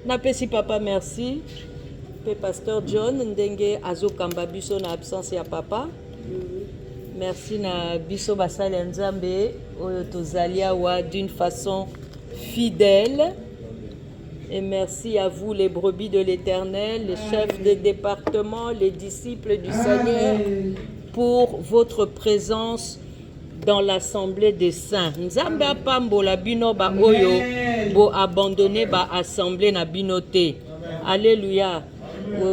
Napesi papa merci. Pe pasteur John ndenge azokamba biso na absence ya papa. Merci na biso basali nzambe oyo tozali awa d'une façon fidèle. Et merci à vous les brebis de l'Éternel, les chefs de département, les disciples du Seigneur, pour votre présence dans l'assemblée des saints. Nzambe apambola bino ba oyo bo abandonner ba assemblée na binoté. Alléluia.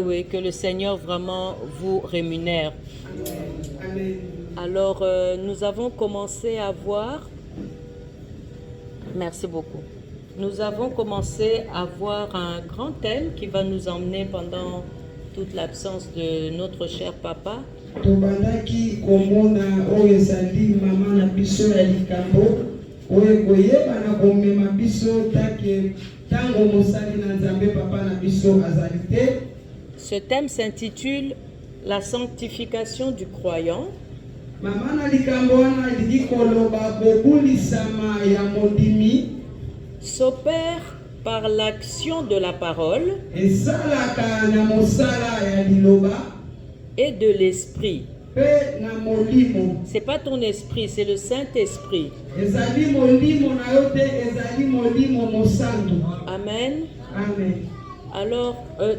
Oui, que le Seigneur vraiment vous rémunère. Alors, nous avons commencé à voir. Merci beaucoup. Nous avons commencé à voir un grand thème qui va nous emmener pendant toute l'absence de notre cher papa. Tobandaki komona oyo ezali mama na biso ya likambo oyo koyeba na komema biso take tango mosali na nzambe papa na biso azali te. Ce thème s'intitule La sanctification du croyant. Mama na likambo wana lidi koloba kobulisama ya modimi s'opère par l'action de la parole esalaka na mosala ya liloba et de l'esprit. pe na molimo. C'est pas ton esprit, c'est le Saint-Esprit. Ezali molimo na yo te, ezali molimo mosantu. Amen. Amen. Alors,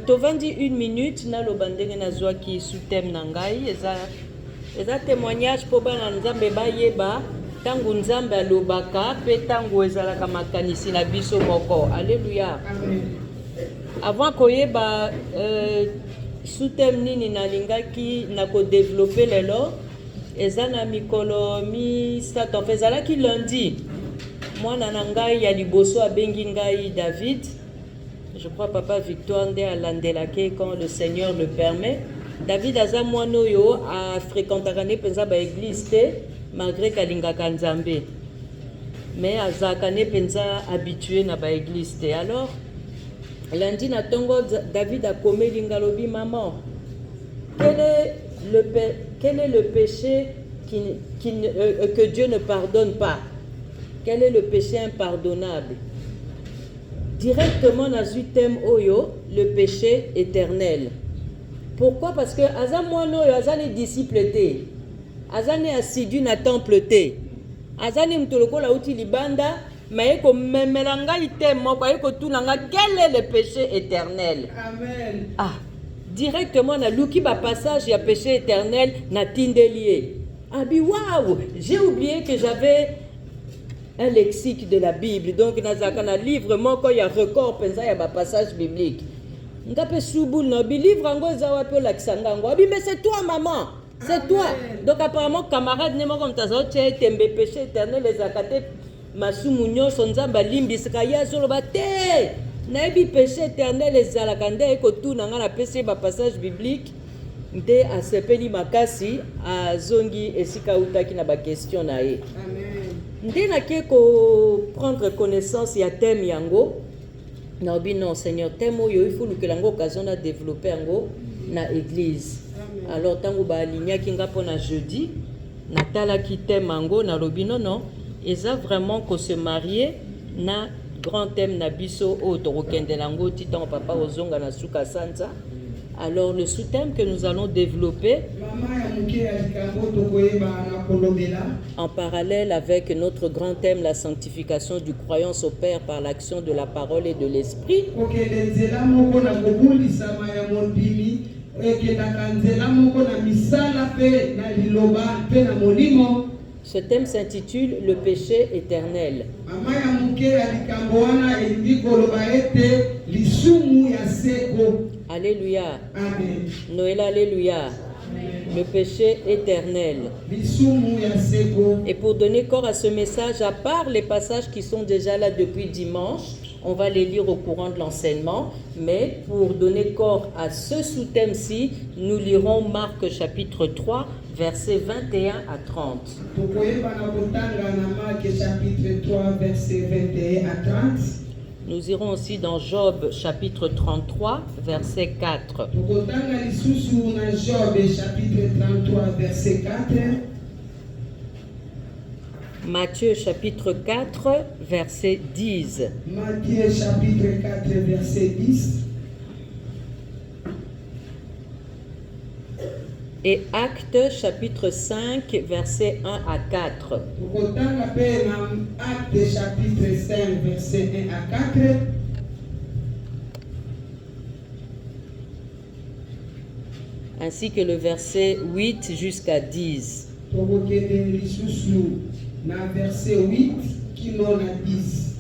tovandi une minute na lobandenge na zwa ki sutem na ngai eza témoignage po bana nzambe bayeba tangu nzambe alobaka pe tangu ezalaka makanisi na biso moko. Alléluia. Amen. Avant koyeba sutem nini nalingaki na ko développer lelo eza na mikolo misato en fait ezalaki lundi mwana na ngai ya liboso abengi ngai David. Je crois papa Victoire nde alandelaki quand le Seigneur le permet. David aza mwana oyo afréquentaka ne penza ba église te malgré kalingaka nzambe. Mais azaka ne penza habitué na ba église te. Alors lundi na tongo David a commis l'ingalobi maman. Quel est le péché que Dieu ne pardonne pas? Quel est le péché impardonnable? Directement dans le thème Oyo, le péché éternel. Pourquoi? Parce que Azan Mono, Azan est disciple, Azan est assidu na temple, Azan est mtoloko la outil libanda, mais memelanga item, quel est le péché éternel? Amen. Ah, directement na luki ba passage ya péché éternel na tindelier. Ah bi waouh, j'ai oublié que j'avais un lexique de la Bible. Donc dans un livre moko ya record penza ya ba passage biblique. Ngape subul na bi livre ngo zawa pe laksanga ngo. Abi mais c'est toi maman. C'est toi. Donc apparemment camarade ne moko mtazo che tembe péché éternel les akate masumunyo sonzamba limbisika ya solo bate. Na bi péché éternel les alakande ko tuna nga na péché ba passage biblique. Nde asepeli makasi azongi esika utaki na ba question na ye. Amen. Nde nake ko prendre connaissance ya thème yango. Na obi non Seigneur thème oyo il faut que lango occasion na développer yango na église. Amen. Alors tango ba aligna ki nga pona jeudi natala ki thème yango na lobi non eza vraiment ko se marier na grand thème na biso o to kokende lango titan papa ozonga na suka sanza. Alors le sous-thème que nous allons développer en parallèle avec notre grand thème, la sanctification du croyant s'opère par l'action de la parole et de l'esprit. Ce thème s'intitule Le péché éternel. Alléluia. Amen. Noël, alléluia. Amen. Le péché éternel. Et pour donner corps à ce message, à part les passages qui sont déjà là depuis dimanche, on va les lire au courant de l'enseignement, mais pour donner corps à ce sous-thème-ci, nous lirons Marc chapitre 3, versets 21 à 30. Nous irons aussi dans Job chapitre 33, verset 4. Job chapitre 33, verset 4. Matthieu chapitre 4, verset 10. Matthieu chapitre 4, verset 10. Et Actes chapitre 5, verset 1 à 4. Actes chapitre 5, verset 1 à 4. Ainsi que le verset 8 jusqu'à 10. Verset 8 qui n'en a 10.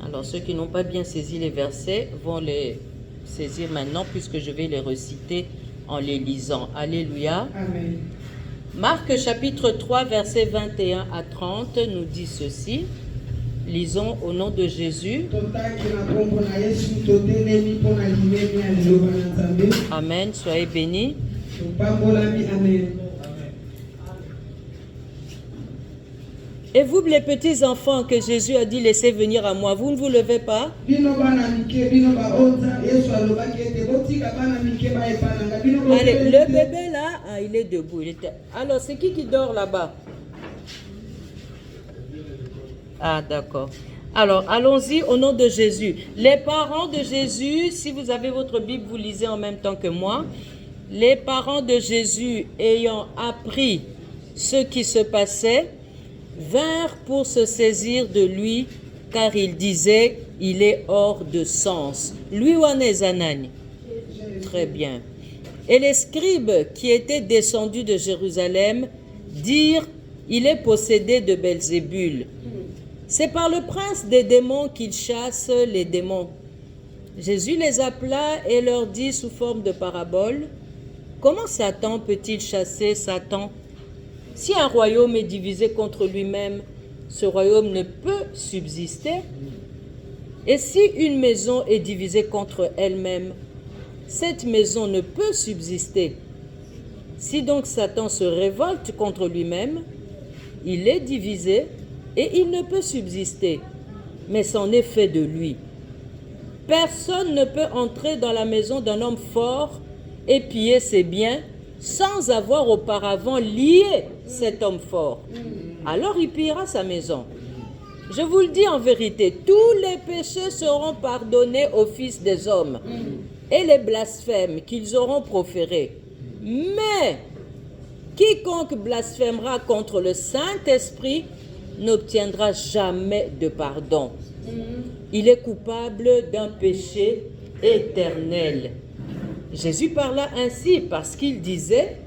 Alors ceux qui n'ont pas bien saisi les versets vont les saisir maintenant puisque je vais les reciter en les lisant. Alléluia. Amen. Marc chapitre 3 verset 21 à 30 nous dit ceci. Lisons au nom de Jésus. Amen. Soyez bénis. Amen. Et vous, les petits enfants que Jésus a dit laissez venir à moi, vous ne vous levez pas? Allez, le bébé là, il est debout. Alors, c'est qui dort là-bas? Ah, d'accord. Alors, allons-y au nom de Jésus. Les parents de Jésus, si vous avez votre Bible, vous lisez en même temps que moi. Les parents de Jésus, ayant appris ce qui se passait, vinrent pour se saisir de lui, car il disait, il est hors de sens. Lui ou Anezanani? Très bien. Et les scribes qui étaient descendus de Jérusalem dirent, il est possédé de Belzébul. C'est par le prince des démons qu'il chasse les démons. Jésus les appela et leur dit sous forme de parabole, comment Satan peut-il chasser Satan? Si un royaume est divisé contre lui-même, ce royaume ne peut subsister. Et si une maison est divisée contre elle-même, cette maison ne peut subsister. Si donc Satan se révolte contre lui-même, il est divisé et il ne peut subsister, mais c'en est fait de lui. Personne ne peut entrer dans la maison d'un homme fort et piller ses biens sans avoir auparavant lié cet homme fort. Alors il pillera sa maison. Je vous le dis en vérité, tous les péchés seront pardonnés aux fils des hommes et les blasphèmes qu'ils auront proférés. Mais quiconque blasphémera contre le Saint-Esprit n'obtiendra jamais de pardon. Il est coupable d'un péché éternel. Jésus parla ainsi parce qu'il disait,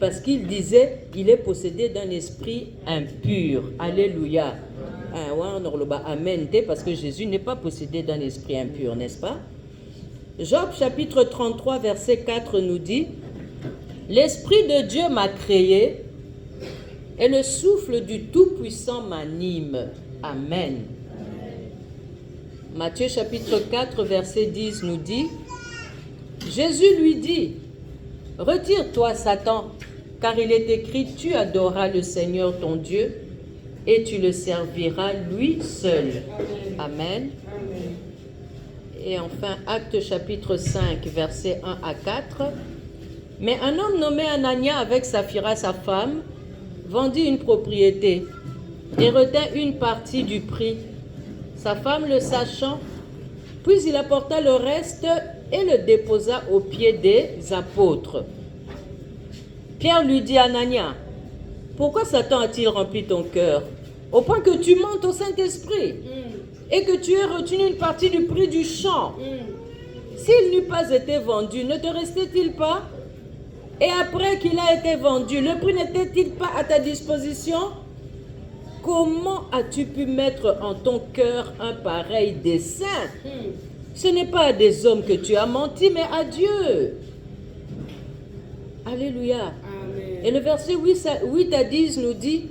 parce qu'il disait, il est possédé d'un esprit impur. Alléluia. Amen. Parce que Jésus n'est pas possédé d'un esprit impur, n'est-ce pas? Job chapitre 33, verset 4 nous dit, l'Esprit de Dieu m'a créé et le souffle du Tout-Puissant m'anime. Amen. Matthieu chapitre 4, verset 10 nous dit, Jésus lui dit, retire-toi Satan, car il est écrit, tu adoreras le Seigneur ton Dieu et tu le serviras lui seul. Amen. Et enfin, Actes chapitre 5, verset 1 à 4. Mais un homme nommé Anania avec Saphira, sa femme, vendit une propriété et retint une partie du prix. Sa femme le sachant, puis il apporta le reste et le déposa aux pieds des apôtres. Pierre lui dit, Anania, pourquoi Satan a-t-il rempli ton cœur au point que tu mentes au Saint-Esprit et que tu aies retenu une partie du prix du champ? S'il n'eût pas été vendu, ne te restait-il pas? Et après qu'il a été vendu, le prix n'était-il pas à ta disposition? Comment as-tu pu mettre en ton cœur un pareil dessein? Ce n'est pas à des hommes que tu as menti, mais à Dieu. Alléluia. Amen. Et le verset 8 à 10 nous dit,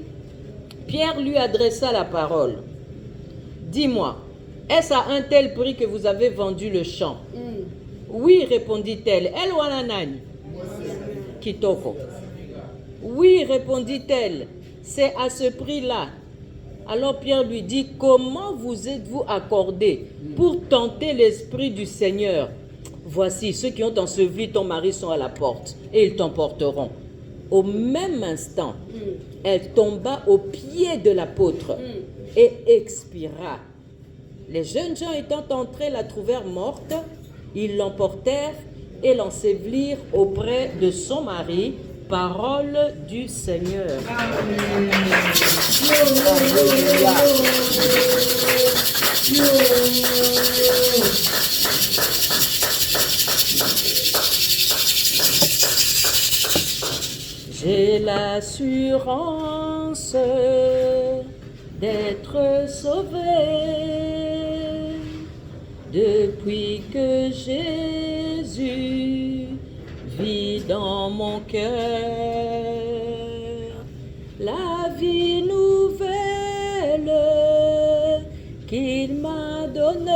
Pierre lui adressa la parole. Dis-moi, est-ce à un tel prix que vous avez vendu le champ? Oui, répondit-elle. Elle ou Ananani? Kitoko. Oui, répondit-elle, c'est à ce prix-là. Alors Pierre lui dit, comment vous êtes-vous accordé pour tenter l'Esprit du Seigneur? Voici, ceux qui ont enseveli ton mari sont à la porte et ils t'emporteront. Au même instant, elle tomba aux pieds de l'apôtre et expira. Les jeunes gens étant entrés la trouvèrent morte. Ils l'emportèrent et l'ensevelirent auprès de son mari. Parole du Seigneur. Amen. J'ai l'assurance d'être sauvé depuis que Jésus vit dans mon cœur. La vie nouvelle qu'il m'a donnée,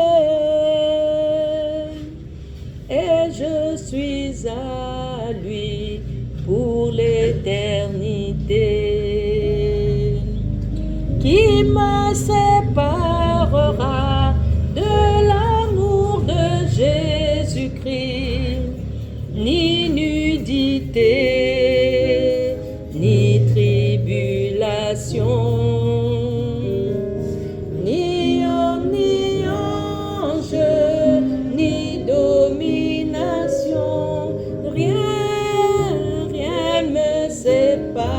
et je suis à lui pour l'éternité. Qui me séparera de l'amour de Jésus-Christ? Ni nudité, ni tribulation, ni homme, ni ange, ni domination, rien me séparera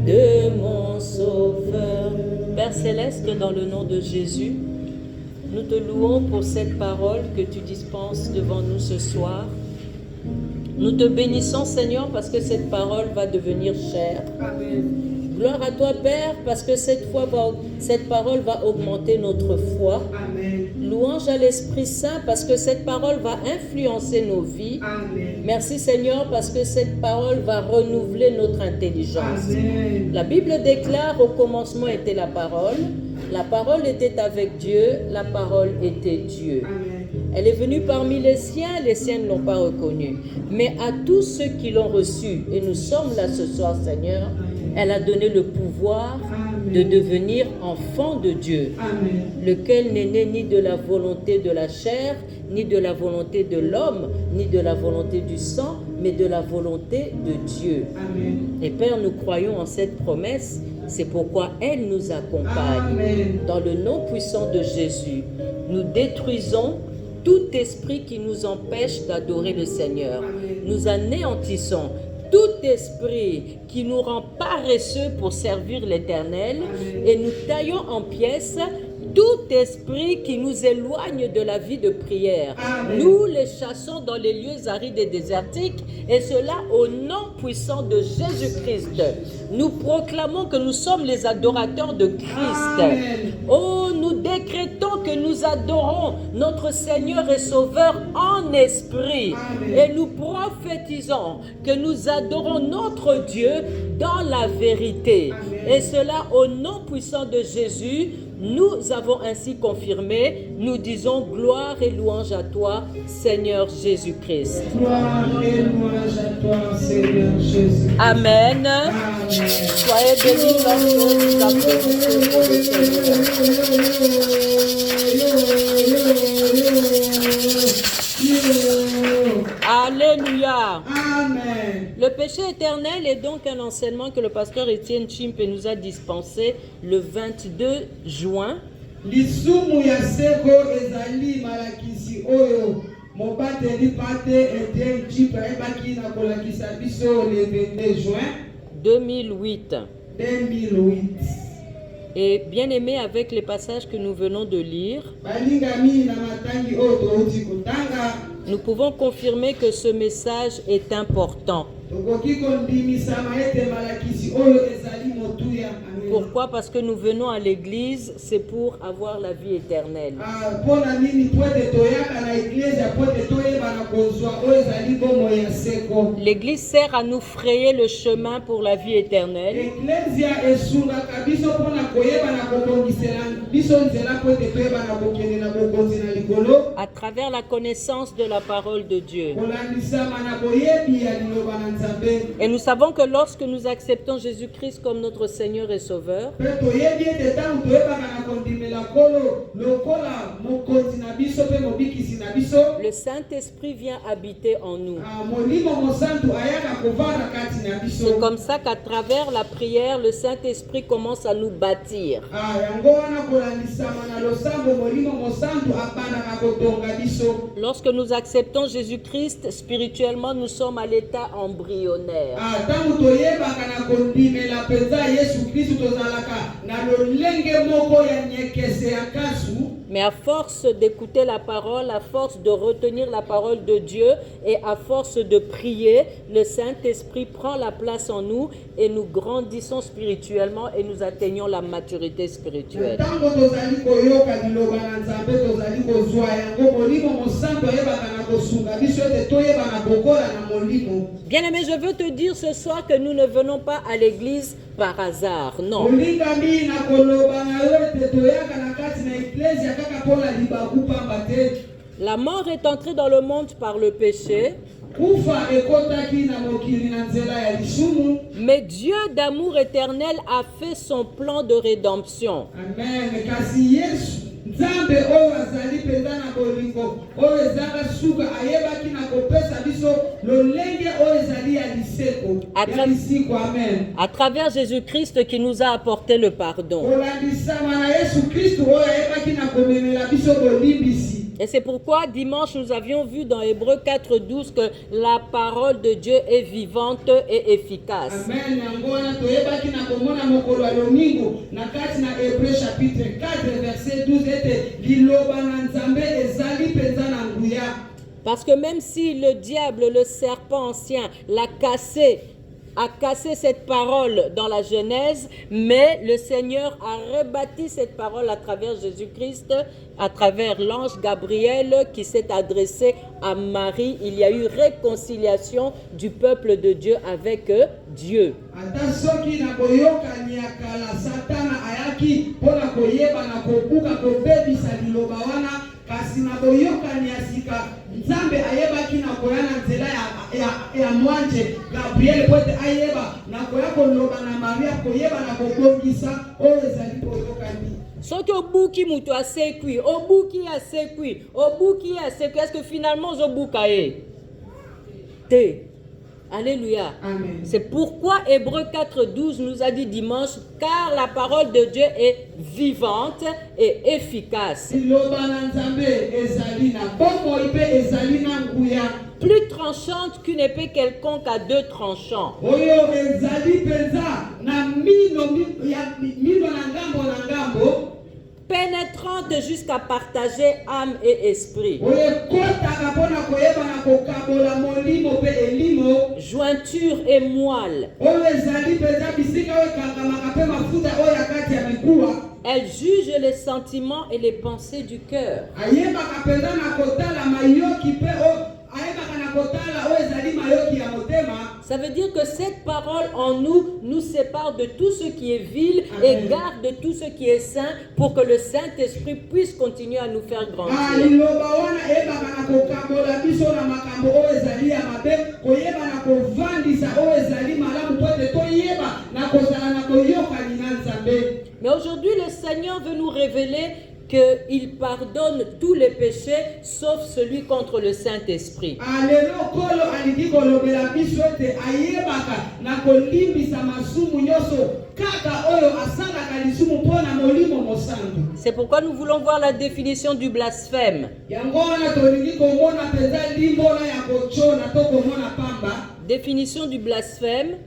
de mon Sauveur. Père Céleste, dans le nom de Jésus, nous te louons pour cette parole que tu dispenses devant nous ce soir. Nous te bénissons, Seigneur, parce que cette parole va devenir chère. Amen. Gloire à toi, Père, parce que cette parole va augmenter notre foi. Amen. Louange à l'Esprit Saint, parce que cette parole va influencer nos vies. Amen. Merci, Seigneur, parce que cette parole va renouveler notre intelligence. Amen. La Bible déclare: au commencement était la parole était avec Dieu, la parole était Dieu. Amen. Elle est venue parmi les siens ne l'ont pas reconnue. Mais à tous ceux qui l'ont reçue, et nous sommes là ce soir, Seigneur, elle a donné le pouvoir de devenir enfant de Dieu, Amen. lequel n'est né ni de la volonté de la chair, ni de la volonté de l'homme, ni de la volonté du sang, mais de la volonté de Dieu. Amen. Et Père, nous croyons en cette promesse, c'est pourquoi elle nous accompagne. Amen. Dans le nom puissant de Jésus, nous détruisons tout esprit qui nous empêche d'adorer le Seigneur. Amen. Nous anéantissons tout esprit qui nous rend paresseux pour servir l'Éternel. Amen. Et nous taillons en pièces tout esprit qui nous éloigne de la vie de prière. Amen. Nous les chassons dans les lieux arides et désertiques, et cela au nom puissant de Jésus-Christ. Nous proclamons que nous sommes les adorateurs de Christ. Amen. Oh, nous décrétons que nous adorons notre Seigneur et Sauveur en esprit. Amen. Et nous prophétisons que nous adorons notre Dieu dans la vérité. Amen. Et cela au nom puissant de Jésus. Nous avons ainsi confirmé, nous disons gloire et louange à toi, Seigneur Jésus-Christ. Gloire et louange à toi, Seigneur Jésus. Amen. Amen. Soyez bénis lorsque vous applaudissez pour le Seigneur. Alléluia. Amen. Le péché éternel est donc un enseignement que le pasteur Étienne Chimpe nous a dispensé le 22 juin. Lisumu ya seko ezali malakisi oyo mobateli pate Etienne Chimpe ayebaki na kolakisa biso le 22 juin 2008. 2008. Et bien aimé, avec les passages que nous venons de lire, Balingami na matangi oyo touti kotanga nous pouvons confirmer que ce message est important. tokoki kondimisama ete malakisi oyo ezali motuya. Amen. Pourquoi? Parce que nous venons à l'église, c'est pour avoir la vie éternelle. Mpona nini po ete toyaka na eglise po ete toyeba na kozwa oyo ezali bomoi ya seko. L'église sert à nous frayer le chemin pour la vie éternelle. Eklezia esungaka biso mpona koyeba na kobongisela biso nzela po ete toyeba na kokende na bokonzi na likolo À travers la connaissance de la parole de Dieu. kolandisama na boyebi ya liloba na Nzambe. Et nous savons que lorsque nous acceptons Jésus-Christ comme notre Seigneur et Sauveur, Sauveur, Pe toyebi ete ntango toyebaka na kondimela Nkolo lokola mokonzi na biso mpe mobikisi na biso, le Saint-Esprit vient habiter en nous. Molimo Mosantu ayaka kovanda kati na biso. C'est comme ça qu'à travers la prière, le Saint-Esprit commence à nous bâtir. Yango wana kolandisama na losambo Molimo Mosantu abandaka kotonga biso. Lorsque nous acceptons Jésus-Christ, spirituellement, nous sommes à l'état embryonnaire. Ntango toyebaka na kondimela mpenza Yesu Kristu tozalaka na lolenge moko ya nyekese ya kasu. Mais à force d'écouter la parole, à force de retenir la parole de Dieu et à force de prier, le Saint-Esprit prend la place en nous et nous grandissons spirituellement et nous atteignons la maturité spirituelle. Bien-aimé, je veux te dire ce soir que nous ne venons pas à l'église par hasard, non. La mort est entrée dans le monde par le péché, mais Dieu d'amour éternel a fait son plan de rédemption. Amen. À travers Jésus-Christ qui nous a apporté le pardon. Et c'est pourquoi dimanche nous avions vu dans Hébreux 4:12 que la parole de Dieu est vivante et efficace. Parce que même si le diable, le serpent ancien, a cassé cette parole dans la Genèse, mais le Seigneur a rebâti cette parole à travers Jésus-Christ, à travers l'ange Gabriel qui s'est adressé à Marie. Il y a eu réconciliation du peuple de Dieu avec Dieu. Soki obuki mutu asekwi, est-ce que finalement ozobuka ye? Te. Alléluia. Amen. C'est pourquoi Hébreux 4:12 nous a dit dimanche, car la parole de Dieu est vivante et efficace. Plus tranchante qu'une épée quelconque à deux tranchants. Pénétrante jusqu'à partager âme et esprit. Jointure et moelle. Elle juge les sentiments et les pensées du cœur. Ça veut dire que cette parole en nous sépare de tout ce qui est vil. Amen. Et garde tout ce qui est saint pour que le Saint-Esprit puisse continuer à nous faire grandir. Mais aujourd'hui, le Seigneur veut nous révéler qu'il pardonne tous les péchés sauf celui contre le Saint-Esprit. C'est pourquoi nous voulons voir la définition du blasphème. Définition du blasphème.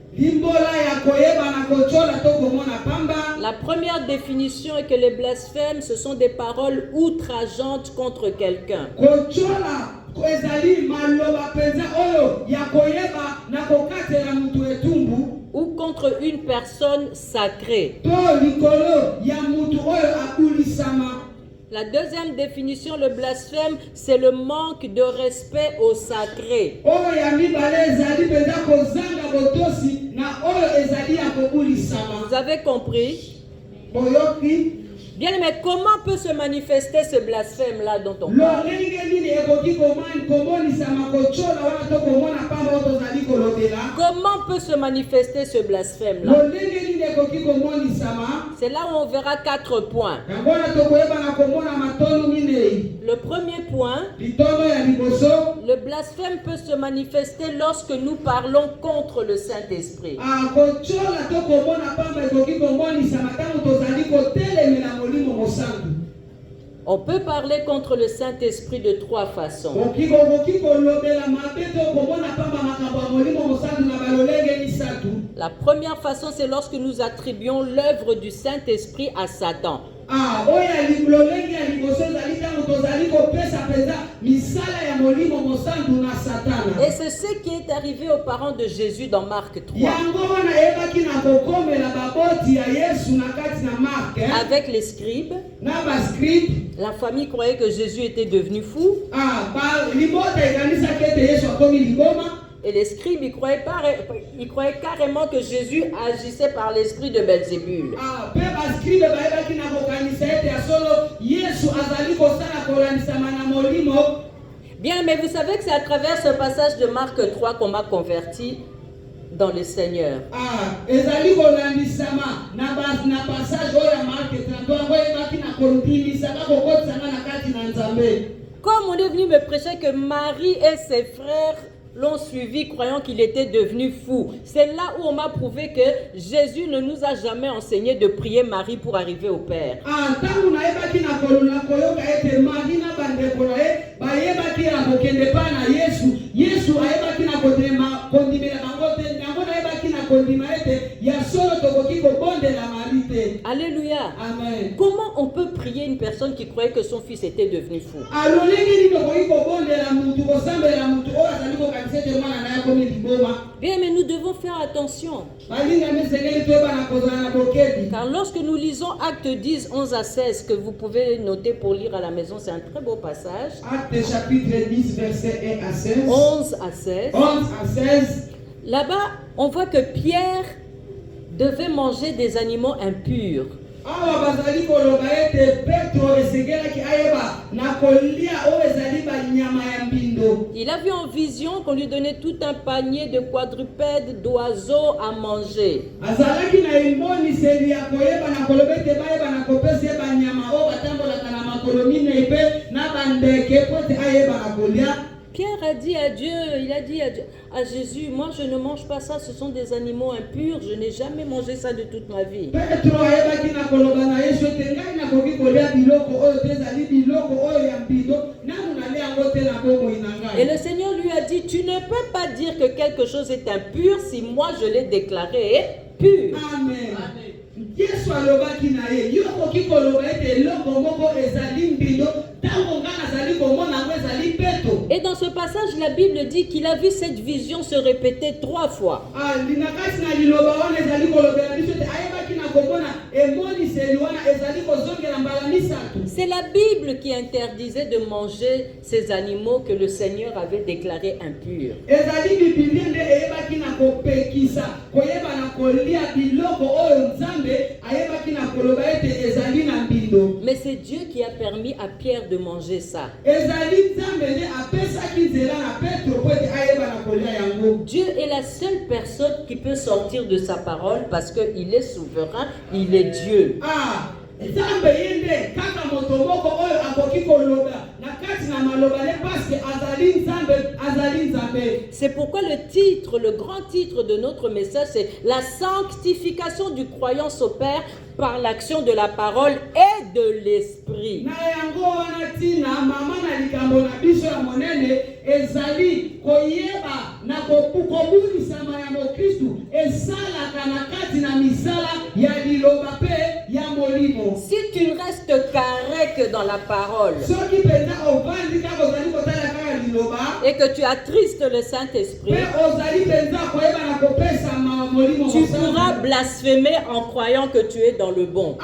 La première définition est que les blasphèmes, ce sont des paroles outrageantes contre quelqu'un. Ou contre une personne sacrée. La deuxième définition, le blasphème, c'est le manque de respect au sacré. Vous avez compris? Bien, mais comment peut se manifester ce blasphème-là dont on parle? lolenge nini ekoki komonisama kocola wana to komona pamba oyo tozali kolobela? Comment peut se manifester ce blasphème-là? lolenge nini ekoki komonisama? C'est là où on verra 4 points. yango wana tokoyebana komona matondo minei. Le premier point, litondo ya liboso, le blasphème peut se manifester lorsque nous parlons contre le Saint-Esprit. kocola to komona pamba ekoki komonisama ntango tozali kotelemela molimo mosantu. On peut parler contre le Saint-Esprit de 3 façons. La première façon, c'est lorsque nous attribuons l'œuvre du Saint-Esprit à Satan. Et c'est ce qui est arrivé aux parents de Jésus dans Marc 3. Avec les scribes, la famille croyait que Jésus était devenu fou. Et les scribes, ils croyaient carrément que Jésus agissait par l'esprit de Belzébul. Bien, mais vous savez que c'est à travers ce passage de Marc 3 qu'on m'a converti dans le Seigneur. Comme on est venu me prêcher que Marie et ses frères l'ont suivi croyant qu'il était devenu fou. C'est là où on m'a prouvé que Jésus ne nous a jamais enseigné de prier Marie pour arriver au Père. Alléluia. Amen. Comment on peut prier une personne qui croyait que son fils était devenu fou? Bien, mais nous devons faire attention. Car lorsque nous lisons Actes 10, 11 à 16, que vous pouvez noter pour lire à la maison, c'est un très beau passage. Actes chapitre 10, verset 1 à 16. 11 à 16. 11 à 16. Là-bas, on voit que Pierre devait manger des animaux impurs. Il a vu en vision qu'on lui donnait tout un panier de quadrupèdes, d'oiseaux à manger. Pierre a dit à Dieu, à Jésus, moi je ne mange pas ça, ce sont des animaux impurs, je n'ai jamais mangé ça de toute ma vie. Et le Seigneur lui a dit, tu ne peux pas dire que quelque chose est impur si moi je l'ai déclaré pur. Amen. Yesu alobaki na ye yokoki koloba ete eloko moko ezali mbindo ntango nga nazali komona yango ezali peto. Et dans ce passage, la Bible dit qu'il a vu cette vision se répéter 3 fois. Linakati na liloba wana ezali kolobela biso ete ayebaki na komona emoniseli wana ezali kozongela mbala misato. C'est la Bible qui interdisait de manger ces animaux que le Seigneur avait déclarés impurs. Ezali Biblia nde eyebaki na kopekisa koyeba na kolia biloko oyo Nzambe ayebaki na koloba ete ezali na mbindo. Mais c'est Dieu qui a permis à Pierre de manger ça. Ezali Nzambe nde apesaki nzela na Petro po ete ayeba na kolia yango. Dieu est la seule personne qui peut sortir de sa parole parce qu'il est souverain, il est Dieu. Nzambe yende kaka moto moko oyo akoki koloba na kati na maloba le parce que azali Nzambe. C'est pourquoi le grand titre de notre message, c'est la sanctification du croyant s'opère par l'action de la parole et de l'esprit. Na yango wana tina mama na likambo na biso ya monene ezali koyeba na kokubulisa ya Mokristu esalaka na kati na misala ya liloba pe ya molimo. Si tu restes carré que dans la parole et que tu attristes le Saint-Esprit, tu pourras blasphémer en croyant que tu es dans le bon.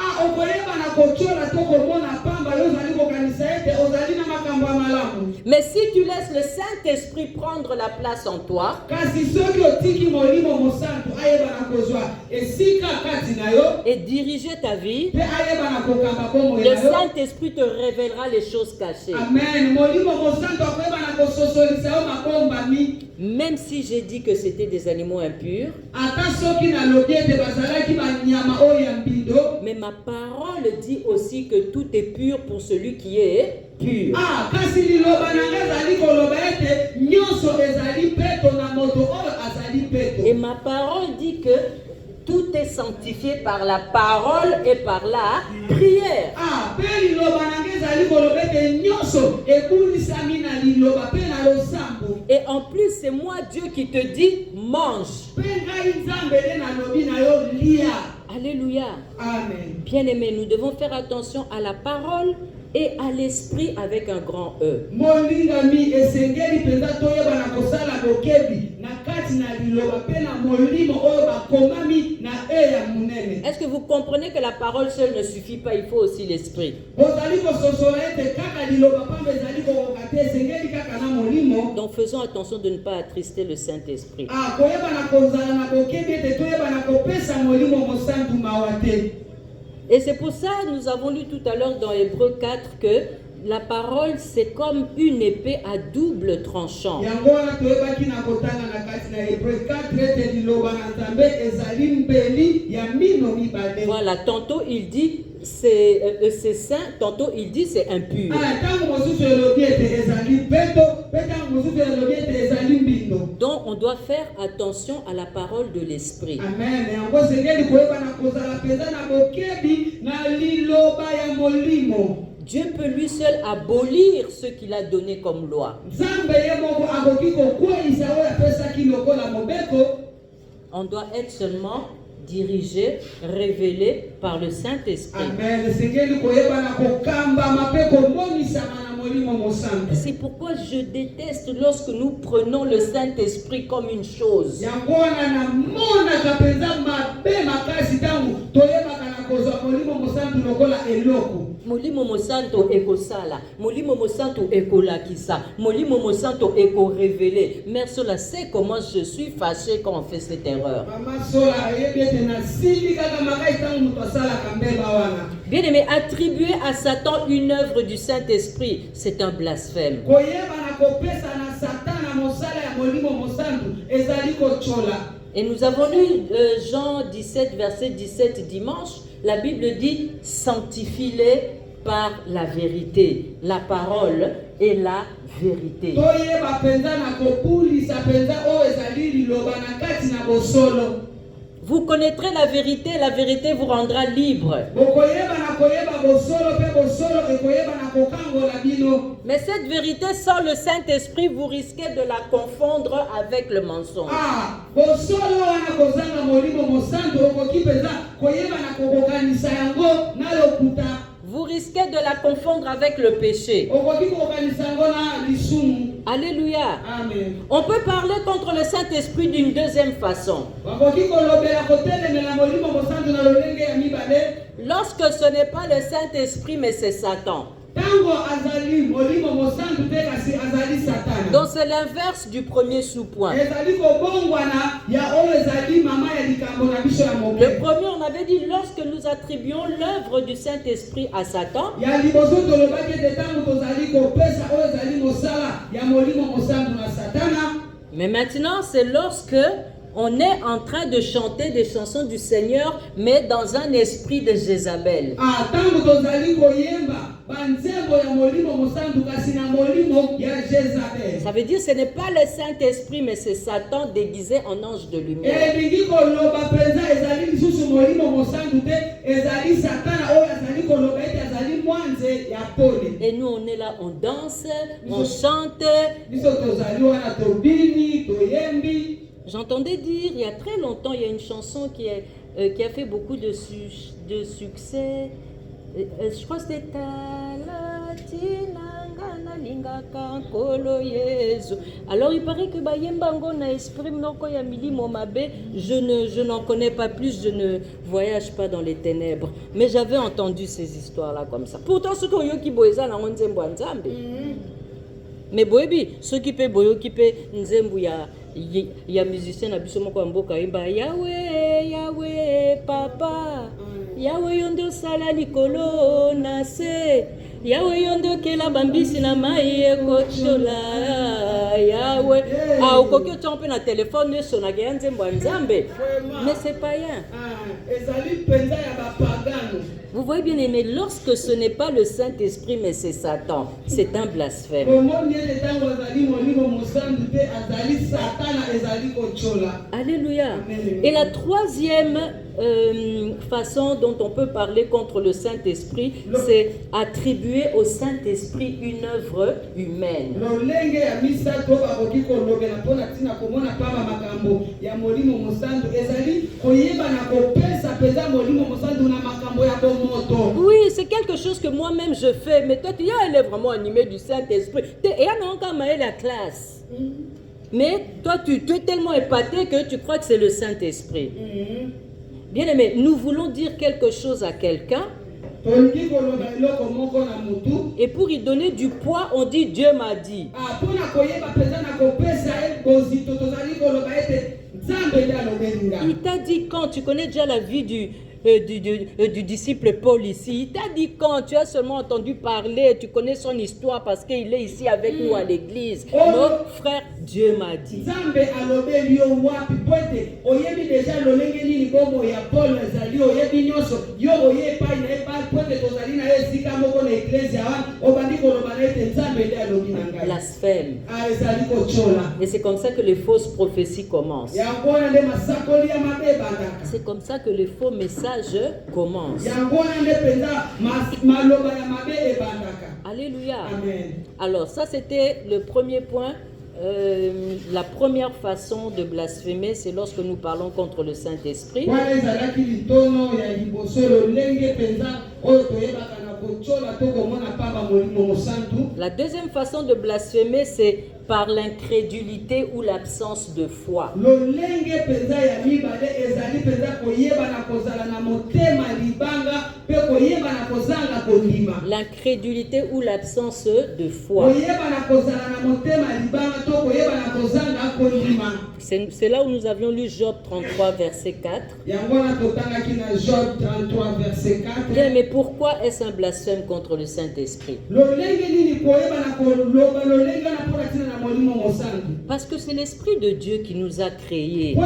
Mais si tu laisses le Saint-Esprit prendre la place en toi, kasi soki otiki molimo mosantu ayeba na kozwa esika kati na yo et diriger ta vie, pe ayeba na kokamba bomoi le na yo. Saint-Esprit te révélera les choses cachées. Amen. Molimo mosantu akoyeba na kososolisa yo mabombami. Même si j'ai dit que c'était des animaux impurs, ata soki nalobi ete bazalaki banyama oyo ya mbindo. mais ma parole dit aussi que tout est pur pour celui qui est pur. Kasi liloba na nga ezali koloba ete nyonso ezali peto na moto oyo azali peto. Et ma parole dit que tout est sanctifié par la parole et par la prière. Pe liloba na nga ezali koloba ete nyonso ebulisami na liloba pe na losambo. Et en plus, c'est moi Dieu qui te dit mange. Pe ngai nzambe nde nalobi na yo lia. Alléluia. Amen. Bien-aimés, nous devons faire attention à la parole et à l'esprit avec un grand E. Molingami esengeli penza toyeba na kosala bokebi na kati na liloba pe na molimo oyo bakomami na e ya munene. Est-ce que vous comprenez que la parole seule ne suffit pas, il faut aussi l'esprit? Bozali kososola ete kaka liloba pamba ezali kokoka te esengeli kaka na molimo. Donc faisons attention de ne pas attrister le Saint-Esprit. Koyeba na kozala na bokebi ete toyeba na kopesa molimo mosantu mawa te. Et c'est pour ça que nous avons lu tout à l'heure dans Hébreux 4 que la parole c'est comme une épée à double tranchant. Yango wana toyebaki na kotanga na kati na Hébreux 4 ete liloba na Nzambe ezali mbeli ya mino mibale. Voilà, tantôt il dit c'est saint, tantôt il dit c'est impur. Tango mosusu elobi ete ezali peto, pe tango mosusu elobi ete ezali mbindo. Donc on doit faire attention à la parole de l'esprit. Amen. Yango sengeli koyeba na kozala penza na bokebi na liloba ya molimo. Dieu peut lui seul abolir ce qu'il a donné comme loi. Nzambe ye moko akoki kokweyisa oyo apesaki lokola mobeko. On doit être seulement dirigé, révélé par le Saint-Esprit. Amen. Sengeli koyeba na kokambama pe komonisama na molimo mosantu. C'est pourquoi je déteste lorsque nous prenons le Saint-Esprit comme une chose. Yango wana na monaka penza mabe makasi tango toyebaka na kozwa molimo mosantu lokola eloko. Molimo mosanto ekosala, molimo mosanto ekolakisa, molimo mosanto ekorévélé. Mère Sola sait comment je suis fâché quand on fait cette erreur. Mama Sola ayebi ete na sili kaka makai tango muto asalaka mbeba wana. Bien aimé, attribuer à Satan une œuvre du Saint-Esprit, c'est un blasphème. Koyeba na kopesa na Satana mosala ya molimo mosantu ezali kochola. Et nous avons lu Jean 17, verset 17 dimanche. La Bible dit « Sanctifie-les par la vérité ». La parole est la vérité. Toyeba penza na kopulisa penza o ezali liloba na kati na bosolo. Vous connaîtrez la vérité vous rendra libre. Mais cette vérité, sans le Saint-Esprit, vous risquez de la confondre avec le mensonge. Vous risquez de la confondre avec le péché. Alléluia. Amen. On peut parler contre le Saint-Esprit d'une deuxième façon. Lorsque ce n'est pas le Saint-Esprit, mais c'est Satan. Donc c'est l'inverse du premier sous-point. Le premier, on avait dit, lorsque nous attribuons l'œuvre du Saint-Esprit à Satan, mais maintenant c'est lorsque on est en train de chanter des chansons du Seigneur, mais dans un esprit de Jézabel. Ça veut dire que ce n'est pas le Saint-Esprit, mais c'est Satan déguisé en ange de lumière. Et nous on est là, on danse, on chante. J'entendais dire, il y a très longtemps, il y a une chanson qui a fait beaucoup de succès. Je crois que c'était alors il paraît que je n'en connais pas plus, je ne voyage pas dans les ténèbres. Mais j'avais entendu ces histoires-là comme ça. Pourtant, ce qu'on y a qui boisa la Mais boyebi, ceux qui paient boyo, qui paient nzembu ya musicien na biso moko mboka imba Yahweh, Yahweh, Papa. Yahweh yondo sala likolo na se. Yahweh yondo kela bambisi na mai ekochola. Yahweh. Ah, okoki otompe na téléphone sona ga nzembo nzambe. Mais c'est pas rien. Ezali penza ya bapagano. Vous voyez bien aimé, lorsque ce n'est pas le Saint-Esprit mais c'est Satan, c'est un blasphème. Alléluia. Et la troisième façon dont on peut parler contre le Saint-Esprit, c'est attribuer au Saint-Esprit une œuvre humaine. Oui, c'est quelque chose que moi-même je fais, mais toi, elle est vraiment animée du Saint-Esprit. Et elle n'a encore maillé la classe. Mais toi, tu es tellement épaté que tu crois que c'est le Saint-Esprit. Bien aimé, nous voulons dire quelque chose à quelqu'un. Et pour y donner du poids, on dit Dieu m'a dit. Il t'a dit quand, tu connais déjà la vie du disciple Paul ici. Il t'a dit quand, tu as seulement entendu parler, tu connais son histoire parce qu'il est ici avec nous à l'église. Mon frère, Dieu m'a dit. Blasphème. Et c'est comme ça que les fausses prophéties commencent. C'est comme ça que les faux messages commencent. Alléluia. Amen. Alors ça c'était le premier point. La première façon de blasphémer, c'est lorsque nous parlons contre le Saint-Esprit. La deuxième façon de blasphémer, c'est par l'incrédulité ou l'absence de foi. L'incrédulité ou l'absence de foi. C'est là où nous avions lu Job 33, verset 4. Bien, mais pourquoi est-ce un blasphème contre le Saint-Esprit? Parce que c'est l'Esprit de Dieu qui nous a créés.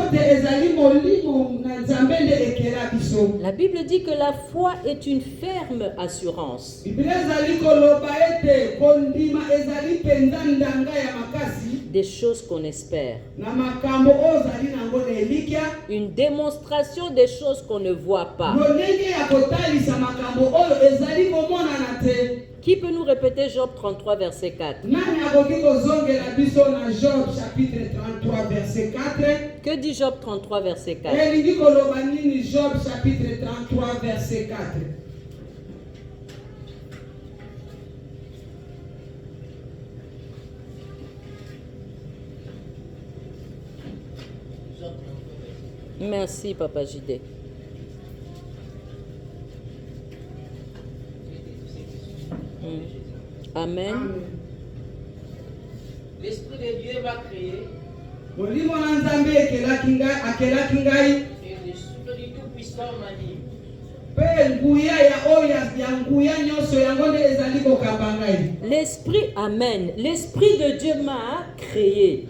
La Bible dit que la foi est une ferme assurance. Des choses qu'on espère. Une démonstration des choses qu'on ne voit pas. Qui peut nous répéter Job 33, verset 4? Que dit Job 33, verset 4? Job chapitre 33, verset 4. Merci, Papa Jidé. Amen. L'Esprit de Dieu va créer. Et le souffle du Tout-Puissant m'anime. L'Esprit, Amen. L'Esprit de Dieu m'a créé.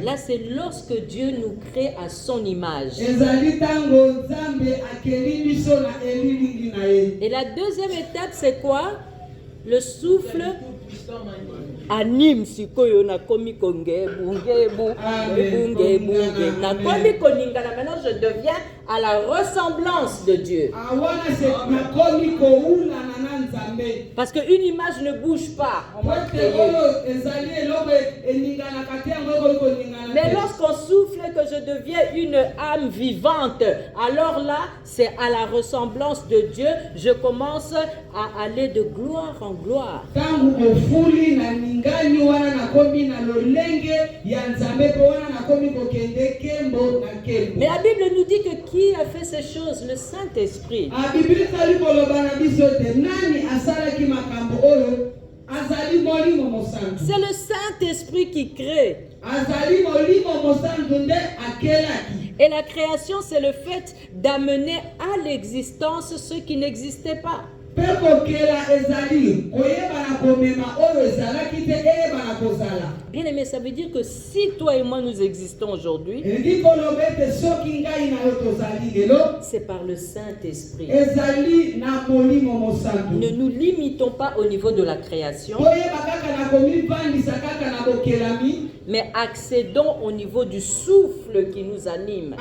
Là, c'est lorsque Dieu nous crée à son image. Et la deuxième étape, c'est quoi? Le souffle anime sikoyo na komi konge bunge na komi koningana. Maintenant je deviens à la ressemblance de Dieu. Parce qu'une image ne bouge pas. Mais lorsqu'on souffle que je deviens une âme vivante, alors là, c'est à la ressemblance de Dieu. Je commence à aller de gloire en gloire. Mais la Bible nous dit que qui a fait ces choses? Le Saint-Esprit. ezali molimo mosantu. C'est le Saint-Esprit qui crée. Azali molimo mosantu nde akelaki. Et la création, c'est le fait d'amener à l'existence ce qui n'existait pas. Bien aimé, ça veut dire que si toi et moi nous existons aujourd'hui, c'est par le Saint-Esprit. Ne nous limitons pas au niveau de la création, mais accédons au niveau du souffle qui nous anime.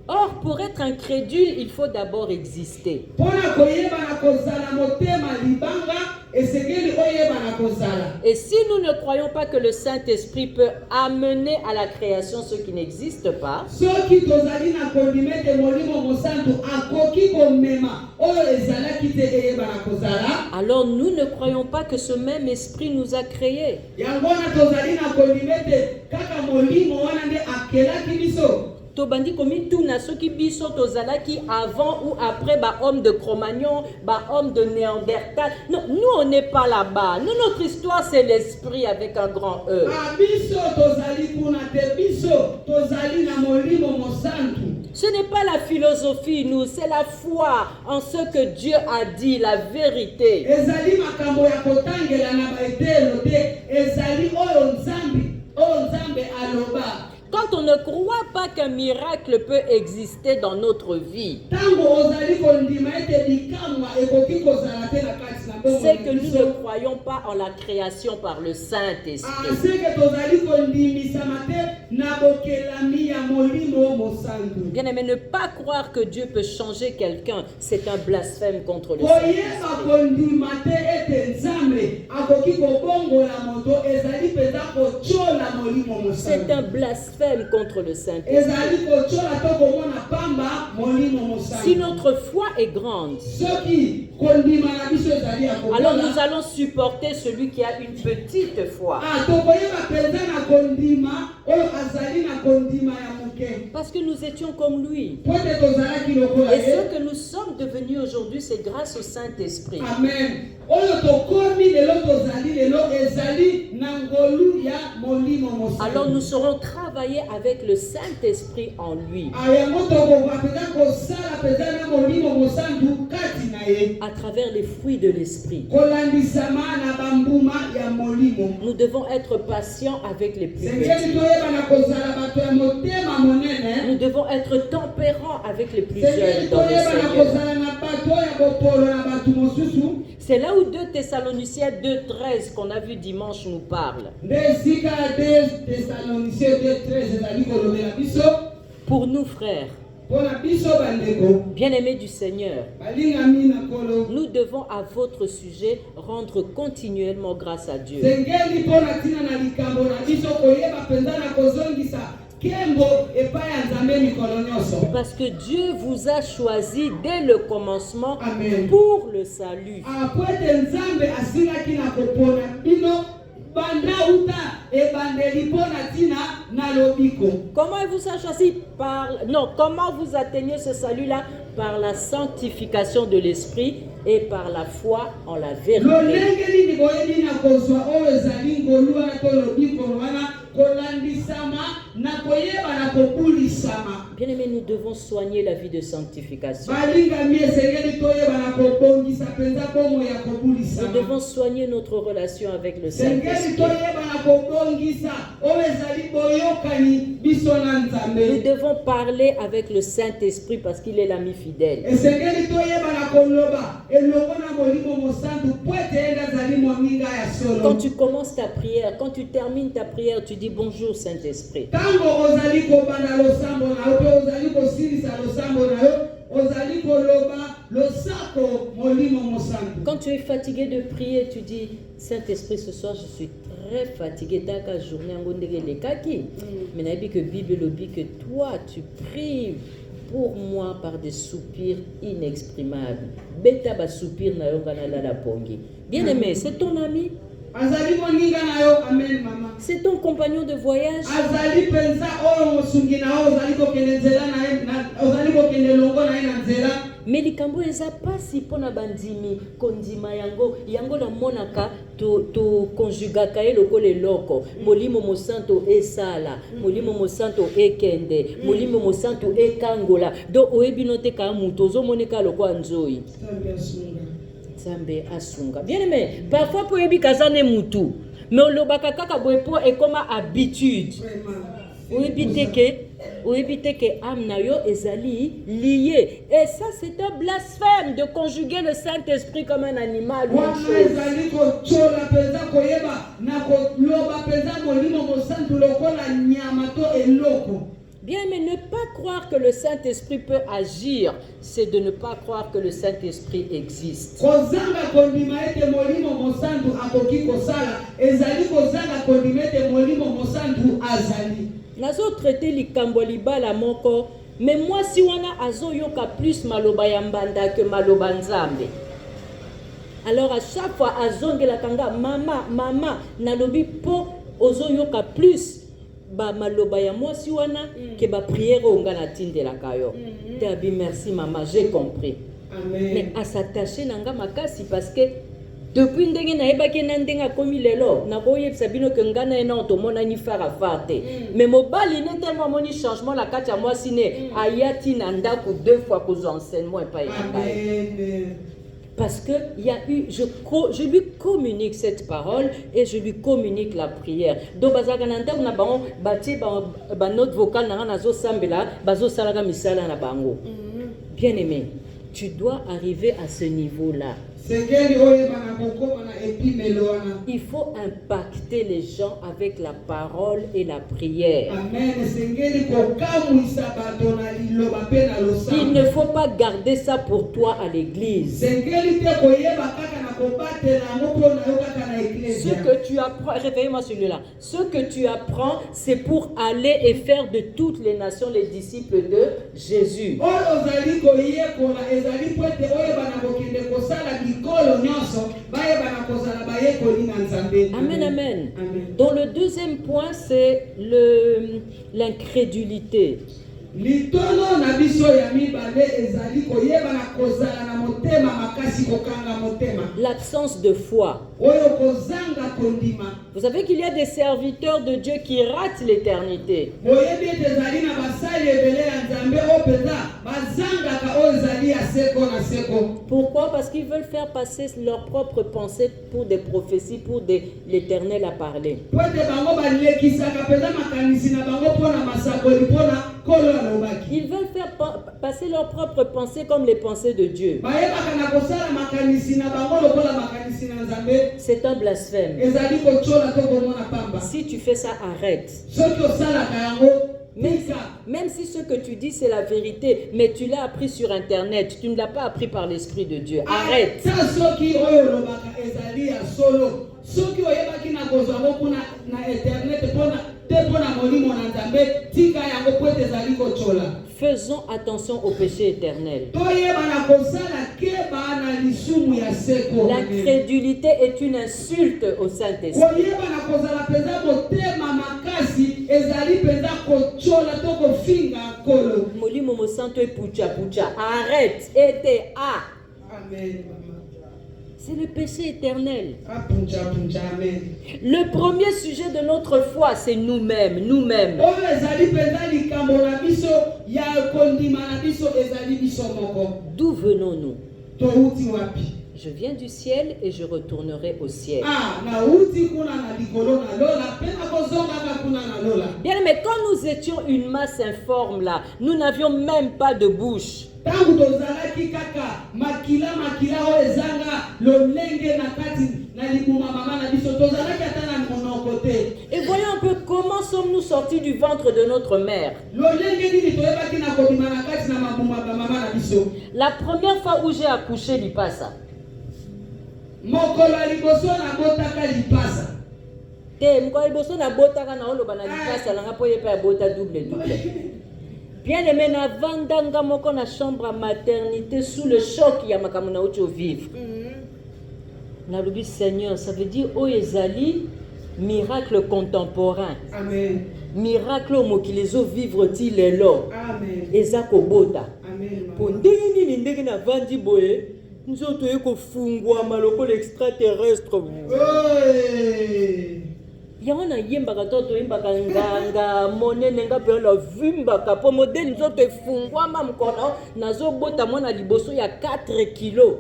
Or, pour être incrédule, il faut d'abord exister. Et si nous ne croyons pas que le Saint-Esprit peut amener à la création ce qui n'existe pas, alors nous ne croyons pas que ce même esprit nous a créés. Tobandi komi tuna soki biso tozalaki avant ou après homme de Cro-Magnon, homme de Néandertal. Non, nous on n'est pas là-bas. Nous, notre histoire c'est l'esprit avec un grand E. Ce n'est pas la philosophie, nous, c'est la foi en ce que Dieu a dit, la vérité. Quand on ne croit pas qu'un miracle peut exister dans notre vie, c'est que nous ne croyons pas en la création par le Saint-Esprit. Bien aimé, ne pas croire que Dieu peut changer quelqu'un, c'est un blasphème contre le Saint-Esprit. C'est un blasphème contre le Saint-Esprit. Si notre foi est grande, alors nous allons supporter celui qui a une petite foi. Parce que nous étions comme lui. Et ce que nous sommes devenus aujourd'hui, c'est grâce au Saint-Esprit. Amen. Alors nous saurons travailler avec le Saint-Esprit en lui. À travers les fruits de l'Esprit. Nous devons être patients avec les plus petits. Nous devons être tempérants avec les plus jeunes dans le Seigneur. C'est là où 2 Thessaloniciens 2:13 qu'on a vu dimanche nous parle. Pour nous frères, bien-aimés du Seigneur, nous devons à votre sujet rendre continuellement grâce à Dieu. Parce que Dieu vous a choisi dès le commencement. Amen. Pour le salut. Comment il vous a choisi? Comment vous atteignez ce salut-là? Par la sanctification de l'esprit et par la foi en la vérité. Bien aimé, nous devons soigner la vie de sanctification. Nous devons soigner notre relation avec le Saint-Esprit. Nous devons parler avec le Saint-Esprit parce qu'il est l'ami fidèle. Quand tu commences ta prière, quand tu termines ta prière, tu dis bonjour Saint-Esprit. Quand tu es fatigué de prier, tu dis Saint-Esprit, ce soir je suis très fatigué. Mais que Bible dit que toi tu pries pour moi par des soupirs inexprimables. Bien aimé, c'est ton ami. C'est ton compagnon de voyage. kokende longo na ye na nzela. Mais likambo eza pasi pona bandimi kondima yango na monaka to conjugaka ye lokola eloko molimo mosanto esala molimo mosanto ekende molimo mosanto ekangola do oyebi no te ka mutu ozomoneka lokola nzoi Nzambe asunga. Bien aimé, parfois pour oyebi kazane mutu mais olobaka kaka boye po ekoma habitude. Oyebi te ke âme na yo ezali lié. Et ça c'est un blasphème de conjuguer le Saint-Esprit comme un animal. Bien, mais ne pas croire que le Saint-Esprit peut agir, c'est de ne pas croire que le Saint-Esprit existe. Nazo traité likambo libala moko, mais moi si wana azo yoka plus maloba ya mbanda que maloba nzambe. Alors à chaque fois azongela kanga mama nalobi po ozo yoka plus ba maloba ya moi si wana que ba prière onga na tindela kayo. Tabi merci maman, j'ai compris. Amen. Mais à s'attacher nanga makasi parce que depuis ndenge na yebaki na ndenga komi lelo na koyebisa bino ke ngana ena otomona ni fara farte mais mobali ne tellement moni changement la kati ya moi sine ayati na ndako 2 fois pour enseignement et pas Amen. parce que il y a eu je lui communique cette parole et je lui communique la prière donc bazaka na ndako na bango bati ba note vocale na nazo sambela bazo salaka misala na bango. Bien aimé, tu dois arriver à ce niveau là. Il faut impacter les gens avec la parole et la prière. Il ne faut pas garder ça pour toi à l'église. Ce que tu apprends, réveille-moi celui-là. Ce que tu apprends, c'est pour aller et faire de toutes les nations les disciples de Jésus. Amen, amen. Donc le deuxième point, c'est l'incrédulité. L'absence de foi. Vous savez qu'il y a des serviteurs de Dieu qui ratent l'éternité. Pourquoi? Parce qu'ils veulent faire passer leurs propres pensées pour des prophéties, pour l'éternel à parler. Ils veulent faire passer leurs propres pensées comme les pensées de Dieu. C'est un blasphème. Si tu fais ça, arrête. Même si ce que tu dis c'est la vérité, mais tu l'as appris sur internet, tu ne l'as pas appris par l'Esprit de Dieu. Arrête. Faisons attention au péché éternel. L'incrédulité est une insulte au Saint-Esprit. Molimo mosanto e pucha pucha. Arrête. Amen. C'est le péché éternel. Le premier sujet de notre foi, c'est nous-mêmes. D'où venons-nous? Je viens du ciel et je retournerai au ciel. Bien, mais quand nous étions une masse informe là, nous n'avions même pas de bouche. Et voyons un peu comment sommes-nous sortis du ventre de notre mère. La première fois où j'ai accouché, Lipasa. Bien aimé, na vandanga moko na chambre à maternité sous le choc ya makamuna ucho vivre. Na lobi Seigneur, ça veut dire o ezali miracle contemporain. Amen. Miracle mo kilezo vivre ti lelo. Amen. Ezako bota. Amen. Po ndenge nini ndenge na vandi boye nzoto ekofungwama lokola extraterrestre. yango nayembaka to toyembaka nganga monene nga mpe navimbaka mpo modele nzoto efungwama mkono nazobota mwana liboso ya 4 kilo.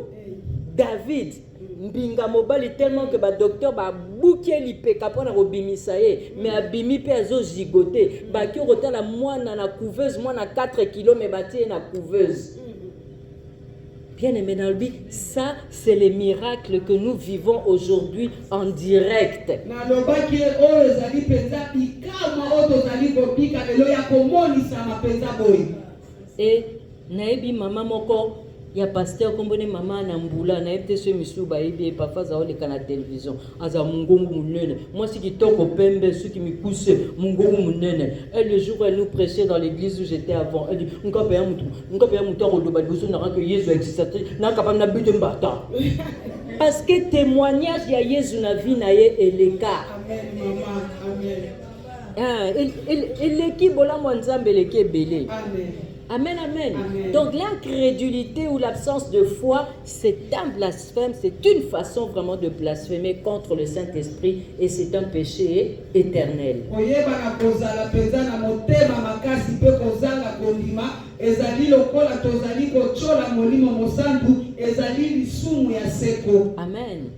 David mbinga mobali tellement que badocteur babuki lipeka mpona kobimisa ye me abimi mpe azozigote baki okotala mwana na couveuse mwana 4 kilo me batie ye na couveuse. Bien aimé Nalbi, ça c'est les miracles que nous vivons aujourd'hui en direct. Et naebi mama moko ya pasteur kombone mama na mbula na epte so misuba ibi papa za ole kana télévision aza mungongu munene moi si kitoko pembe ceux qui mikuse mungongu munene. Et le jour où elle nous prêchait dans l'église où j'étais avant, elle dit ngapa ya mutu akoloba liboso na que Yesu existe na kapam na but mbata. Parce que témoignage ya Yesu na vie na ye eleka. Amen maman, amen. Eleki bola mwanzambe eleki belé. Amen. Amen, amen, amen. Donc l'incrédulité ou l'absence de foi, c'est un blasphème, c'est une façon vraiment de blasphémer contre le Saint-Esprit et c'est un péché éternel. Amen.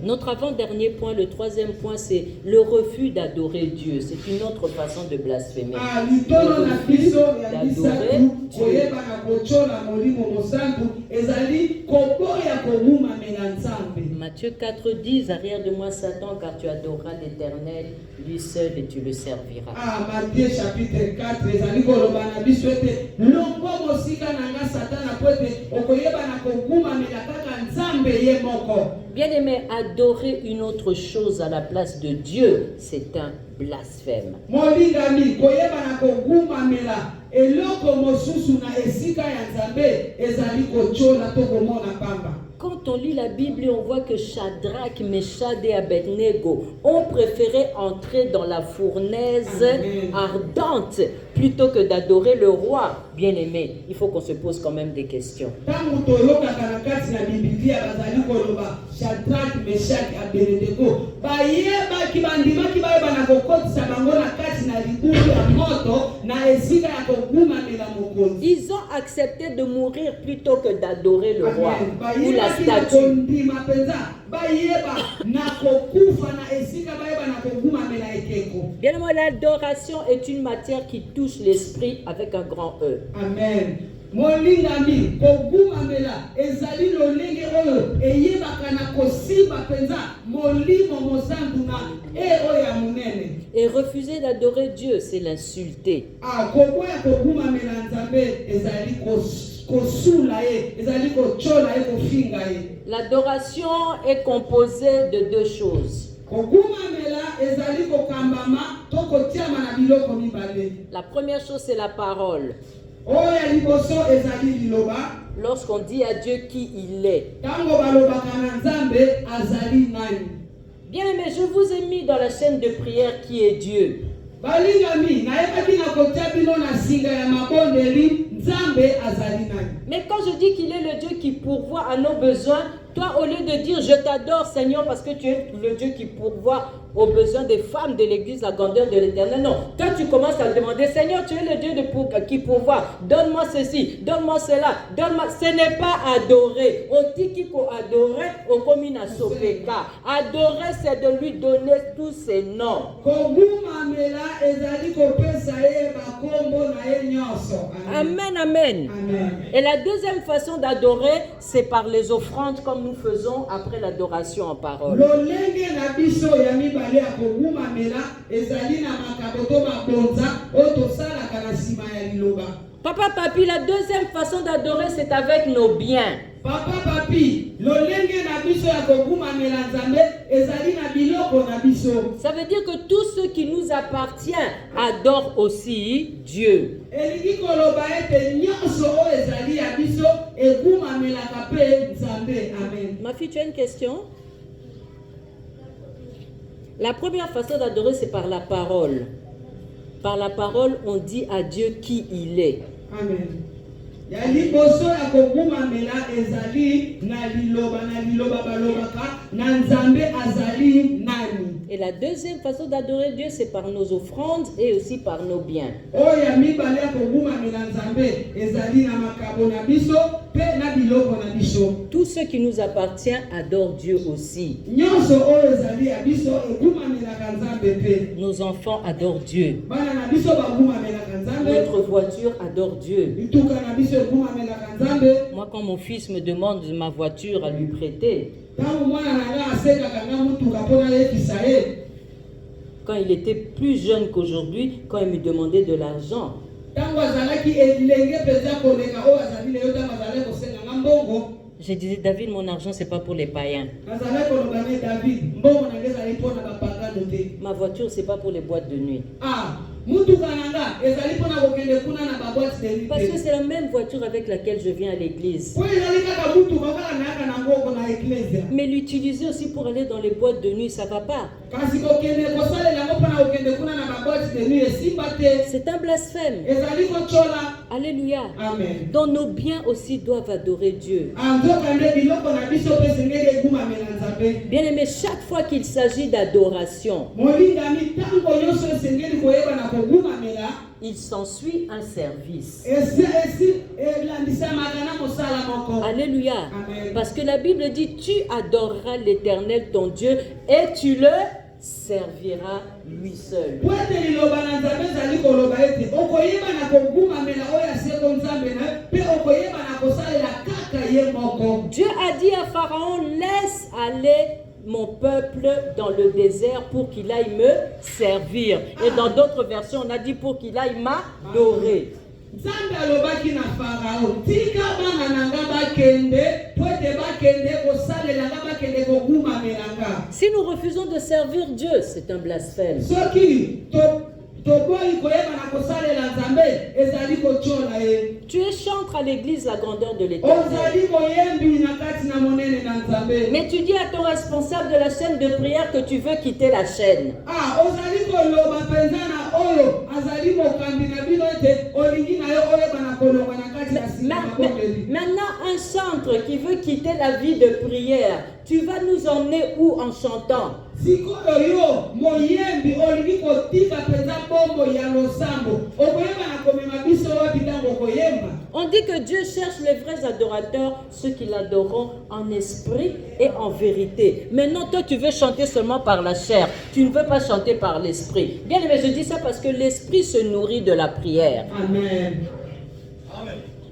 Notre avant-dernier point, le troisième point, c'est le refus d'adorer Dieu. C'est une autre façon de blasphémer. Le refus d'adorer Dieu. Matthieu 4:10, arrière de moi Satan, car tu adoreras l'Éternel, lui seul, et tu le serviras. Matthieu chapitre 4, bien aimé, adorer une autre chose à la place de Dieu, c'est un blasphème. Quand on lit la Bible, on voit que Shadrach, Meshach et Abednego ont préféré entrer dans la fournaise ardente plutôt que d'adorer le roi. Bien aimé, il faut qu'on se pose quand même des questions. Ils ont accepté de mourir plutôt que d'adorer le roi ou la statue. Bien aimé, l'adoration est une matière qui touche l'esprit avec un grand E. Amen. Molingami kogumamela ezali lolenge oyo eyebaka na kosimba penza molimo mozanduna oya munene. Et refuser d'adorer Dieu, c'est l'insulter. Koboya kogumamela nzambe ezali kosula ezali kochola kofinga L'adoration est composée de deux choses. La première chose, c'est la parole. Lorsqu'on dit à Dieu qui il est. Bien aimé, je vous ai mis dans la chaîne de prière qui est Dieu. Mais quand je dis qu'il est le Dieu qui pourvoit à nos besoins, toi, au lieu de dire je t'adore Seigneur parce que tu es le Dieu qui pourvoit aux besoins des femmes de l'église, la grandeur de l'Éternel, non. Toi, tu commences à demander Seigneur, tu es le Dieu qui pourvoit. Donne-moi ceci, donne-moi cela, donne-moi. Ce n'est pas adorer. Au tikiko adorer, au komina sopeka. Adorer, c'est de lui donner tous ses noms. Amen, amen. Et la deuxième façon d'adorer, c'est par les offrandes comme nous faisons après l'adoration en parole. Papa, papi, la deuxième façon d'adorer, c'est avec nos biens. Papa, papi, ça veut dire que tout ce qui nous appartient adore aussi Dieu. Ma fille, tu as une question? La première façon d'adorer, c'est par la parole. Par la parole, on dit à Dieu qui il est. Amen. ya liboso ya kogumamela ezali na liloba balobaka na nzambe azali nani. Et la deuxième façon d'adorer Dieu, c'est par nos offrandes et aussi par nos biens. Oya mibale ya kogumamela nzambe ezali na makabo na biso pe na biloko na biso. Tout ce qui nous appartient adore Dieu aussi. Nyonso oyo ezali ya biso egumamelaka nzambe pe. Nos enfants adorent Dieu. Bana na biso bagumamelaka nzambe. Notre voiture adore Dieu. Ituka na biso egumamelaka nzambe. Moi, quand mon fils me demande ma voiture à lui prêter, quand il était plus jeune qu'aujourd'hui, quand il me demandait de l'argent, je disais, David, mon argent, c'est pas pour les païens. Ma voiture, c'est pas pour les boîtes de nuit. Parce que c'est la même voiture avec laquelle je viens à l'église. Mais l'utiliser aussi pour aller dans les boîtes de nuit, ça va pas. C'est un blasphème. Alléluia. Amen. Dans nos biens aussi doivent adorer Dieu. Bien aimé, chaque fois qu'il s'agit d'adoration, il s'ensuit un service. Alléluia. Amen. Parce que la Bible dit, tu adoreras l'Éternel ton Dieu et tu le serviras lui seul. Dieu a dit à Pharaon, laisse aller mon peuple dans le désert pour qu'il aille me servir. Et dans d'autres versions, on a dit pour qu'il aille m'adorer. Si nous refusons de servir Dieu, c'est un blasphème. Tu es chantre à l'église la grandeur de l'Éternel. Mais tu dis à ton responsable de la chaîne de prière que tu veux quitter la chaîne. Maintenant, un chantre qui veut quitter la vie de prière, tu vas nous emmener où en chantant? On dit que Dieu cherche les vrais adorateurs, ceux qui l'adoreront en esprit et en vérité. Maintenant, toi, tu veux chanter seulement par la chair. Tu ne veux pas chanter par l'esprit. Bien aimé, je dis ça parce que l'esprit se nourrit de la prière. Amen.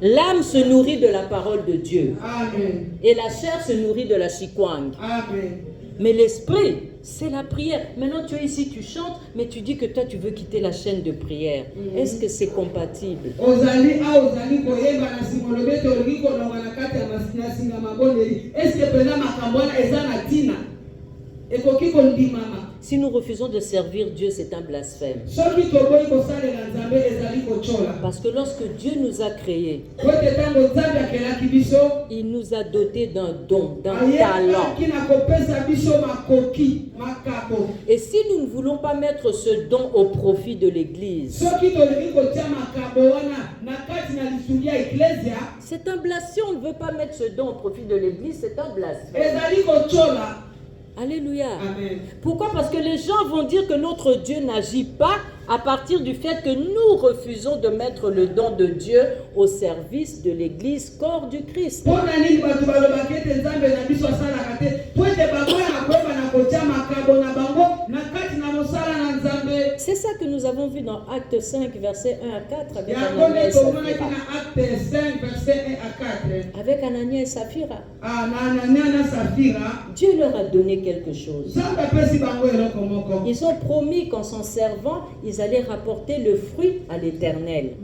L'âme se nourrit de la parole de Dieu. Amen. Et la chair se nourrit de la chikwang. Amen. Mais l'esprit, c'est la prière. Maintenant, tu es ici, tu chantes, mais tu dis que toi, tu veux quitter la chaîne de prière. Est-ce que c'est compatible? Si nous refusons de servir Dieu, c'est un blasphème. Parce que lorsque Dieu nous a créés, il nous a dotés d'un don, d'un talent. Et si nous ne voulons pas mettre ce don au profit de l'Église, c'est un blasphème. Si on ne veut pas mettre ce don au profit de l'Église, c'est un blasphème. Alléluia. Amen. Pourquoi? Parce que les gens vont dire que notre Dieu n'agit pas à partir du fait que nous refusons de mettre le don de Dieu au service de l'Église, corps du Christ. C'est ça que nous avons vu dans Acte 5, verset 1 à 4 avec Anania et Saphira. Avec Anania et Saphira. Dieu leur a donné quelque chose. Ils ont promis qu'en s'en servant, ils allaient rapporter le fruit à l'Éternel.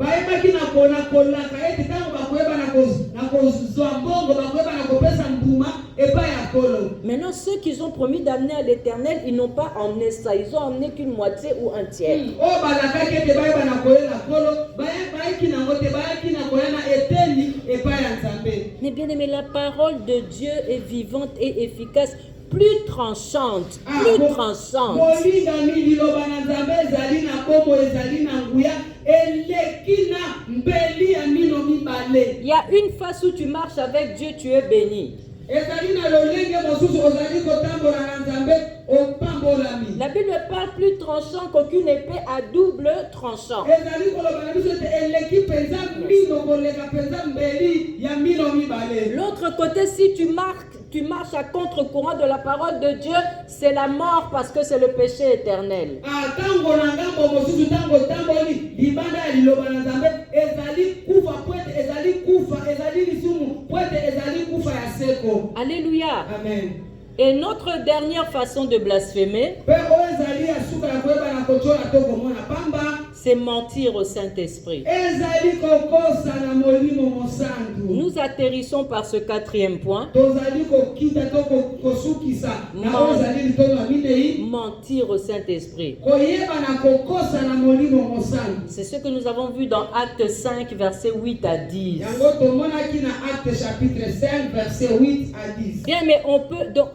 Maintenant, ceux qu'ils ont promis d'amener à l'Éternel, ils n'ont pas emmené ça. Ils ont emmené qu'une moitié ou un tiers. Mais bien aimé, la parole de Dieu est vivante et efficace, plus tranchante, plus tranchante. mibale. Il y a une face où tu marches avec Dieu, tu es béni. Ezali na lolenge mosusu ozali kotambola na Nzambe opambolami. La Bible parle plus tranchant qu'aucune épée à double tranchant. Ezali koloba na biso ete eleki penza mino koleka penza mbeli ya mino mibale. L'autre côté, si tu marches à contre-courant de la parole de Dieu, c'est la mort parce que c'est le péché éternel. Tango na ngambo mosusu tango tamboli libanda ya liloba na Nzambe ezali kufa poete ezali kufa ezali lisumu poete ezali kufa ya seko. Alléluia. Amen. Et notre dernière façon de blasphémer, Pe ezali ya suka ya koyeba na kochola to komona pamba. c'est mentir au Saint-Esprit. Ezali kokosa na molimo mosantu. Nous atterrissons par ce quatrième point. Tozali kokita to kosukisa na ezali litono ya minei. Mentir au Saint-Esprit. Koyeba na kokosa na molimo mosantu. C'est ce que nous avons vu dans Acte 5, versets 8 à 10. Yango tomonaki na Acte chapitre 5 verset 8 à 10. Bien, mais on peut... Donc,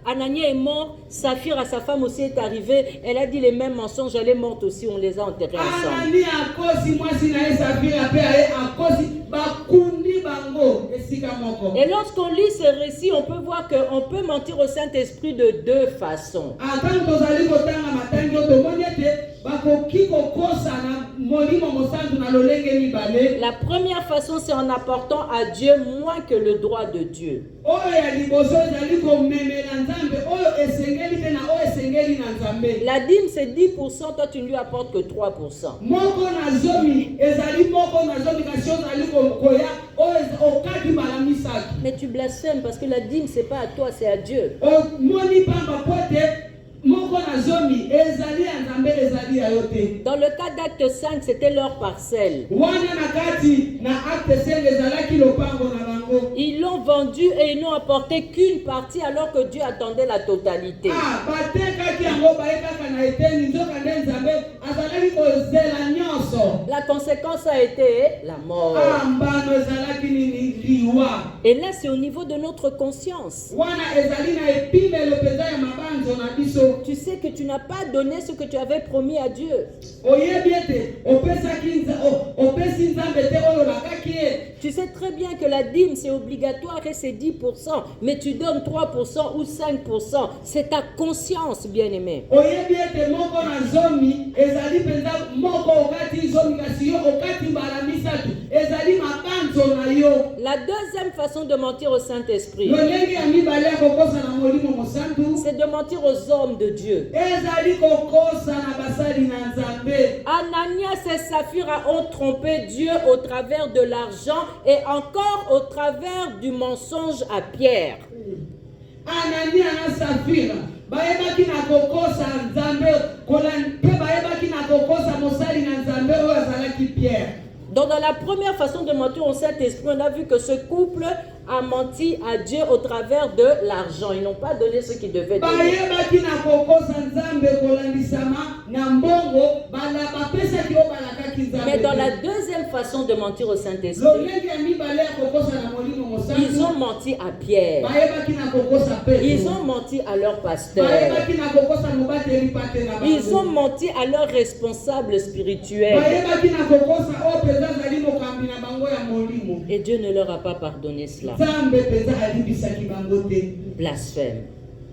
Anania est mort, Saphir à sa femme aussi est arrivée. Elle a dit les mêmes mensonges, elle est morte aussi, on les a enterrés ensemble. Anani akosi mwasi na Safira pe akosi bakundi bango esika moko. Et lorsqu'on lit ce récit, on peut voir qu'on peut mentir au Saint-Esprit de deux façons. Atanto tozali kotanga matangi otomoni ete bakoki kokosa na molimo mosantu na lolenge mibale. La première façon, c'est en apportant à Dieu moins que le droit de Dieu. Oyo ya liboso ezali komemela Nzambe oyo esengeli te na oyo esengeli na Nzambe. La dîme, c'est 10%, toi tu ne lui apportes que 3%. Moko na zomi ezali moko na zomi kasi ozali koya oyo okati mbala misato. Mais tu blasphèmes parce que la dîme, c'est pas à toi, c'est à Dieu. Moni pamba pote moko na zomi ezali ya Nzambe ezali ya yote. Dans le cas d'Acte 5, c'était leur parcelle. Wana na kati na Acte 5 ezalaki lopango na bango. Ils l'ont vendu et ils n'ont apporté qu'une partie alors que Dieu attendait la totalité. Batekaki yango bayekaka na eteni nzoka nde Nzambe azalaki kozela nyonso. La conséquence a été la mort. Mbano ezalaki nini liwa. Et là, c'est au niveau de notre conscience. Wana ezali na epimelo penza ya mabanzo na biso. Tu sais que tu n'as pas donné ce que tu avais promis à Dieu. Oyebi ete opesi Nzambe te oyo lakaki ye. Tu sais très bien que la dîme, c'est obligatoire et c'est 10%. Mais tu donnes 3% ou 5%. C'est ta conscience, bien-aimé. Oyebi ete moko na zomi ezali penza moko okati zomi kasi yo okati mbala misatu ezali mabanzo na yo. La deuxième façon de mentir au Saint-Esprit, Lolenge ya mibale ya kokosa na molimo mosantu c'est de mentir aux hommes de Dieu. ezali kokosa na basali na Nzambe. Ananias et Saphira ont trompé Dieu au travers de l'argent et encore au travers du mensonge à Pierre. Anania na Safira bayebaki na kokosa Nzambe pe bayebaki na kokosa mosali na Nzambe oyo azalaki Pierre. Donc dans la première façon de mentir au Saint-Esprit, on a vu que ce couple a menti à Dieu au travers de l'argent. Ils n'ont pas donné ce qu'ils devaient donner. Bayebaki na kokosa Nzambe kolandisama na mbongo bala bapesaki o balakaki Nzambe. Mais dans la deuxième façon de mentir au Saint-Esprit, lolenge ya mibale ya kokosa na molimo mosantu ils ont menti à Pierre. bayebaki na kokosa Petro. Ils ont menti à leur pasteur. bayebaki na kokosa mobateli pate na bango. Ils ont menti à leur responsable spirituel. bayebaki na kokosa o penza zali mokambi na bango ya molimo. Et Dieu ne leur a pas pardonné cela. Nzambe penza alibisaki bango te. Blasphème.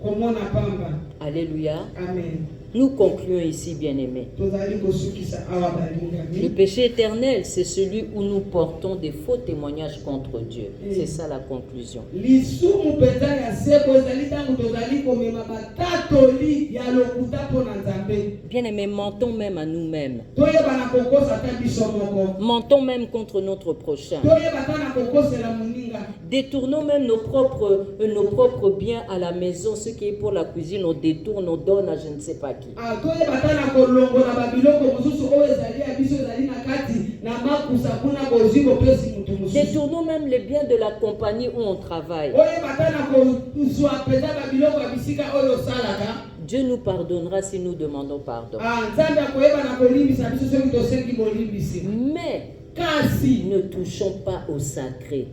Komona pamba. Alléluia. Amen. Nous concluons ici, bien-aimés. Tozali kosukisa awa balingami. Le péché éternel, c'est celui où nous portons des faux témoignages contre Dieu. C'est ça la conclusion. Lisumu penza ya seko ezali tango tozali komema batatoli ya lokuta pona Nzambe. Bien-aimés, mentons même à nous-mêmes. Toyeba na kokosa ta biso moko. Mentons même contre notre prochain. Toyeba ta na kokosela moninga. Détournons même nos propres biens à la maison. Ce qui est pour la cuisine, on détourne, on donne à je ne sais pas qui. Toyeba ta na kolongola babiloko mosusu oyo ezali ya biso ezali na kati na makusa kuna koziko pesi mutu mosusu. Détournons même les biens de la compagnie où on travaille. Oyeba ta na kozwa penza babiloko ya bisika oyo osalaka. Dieu nous pardonnera si nous demandons pardon. Nzambe akoyeba na kolimbisa biso soki tosengi bolimbisi. Mais kasi ne touchons pas au sacré.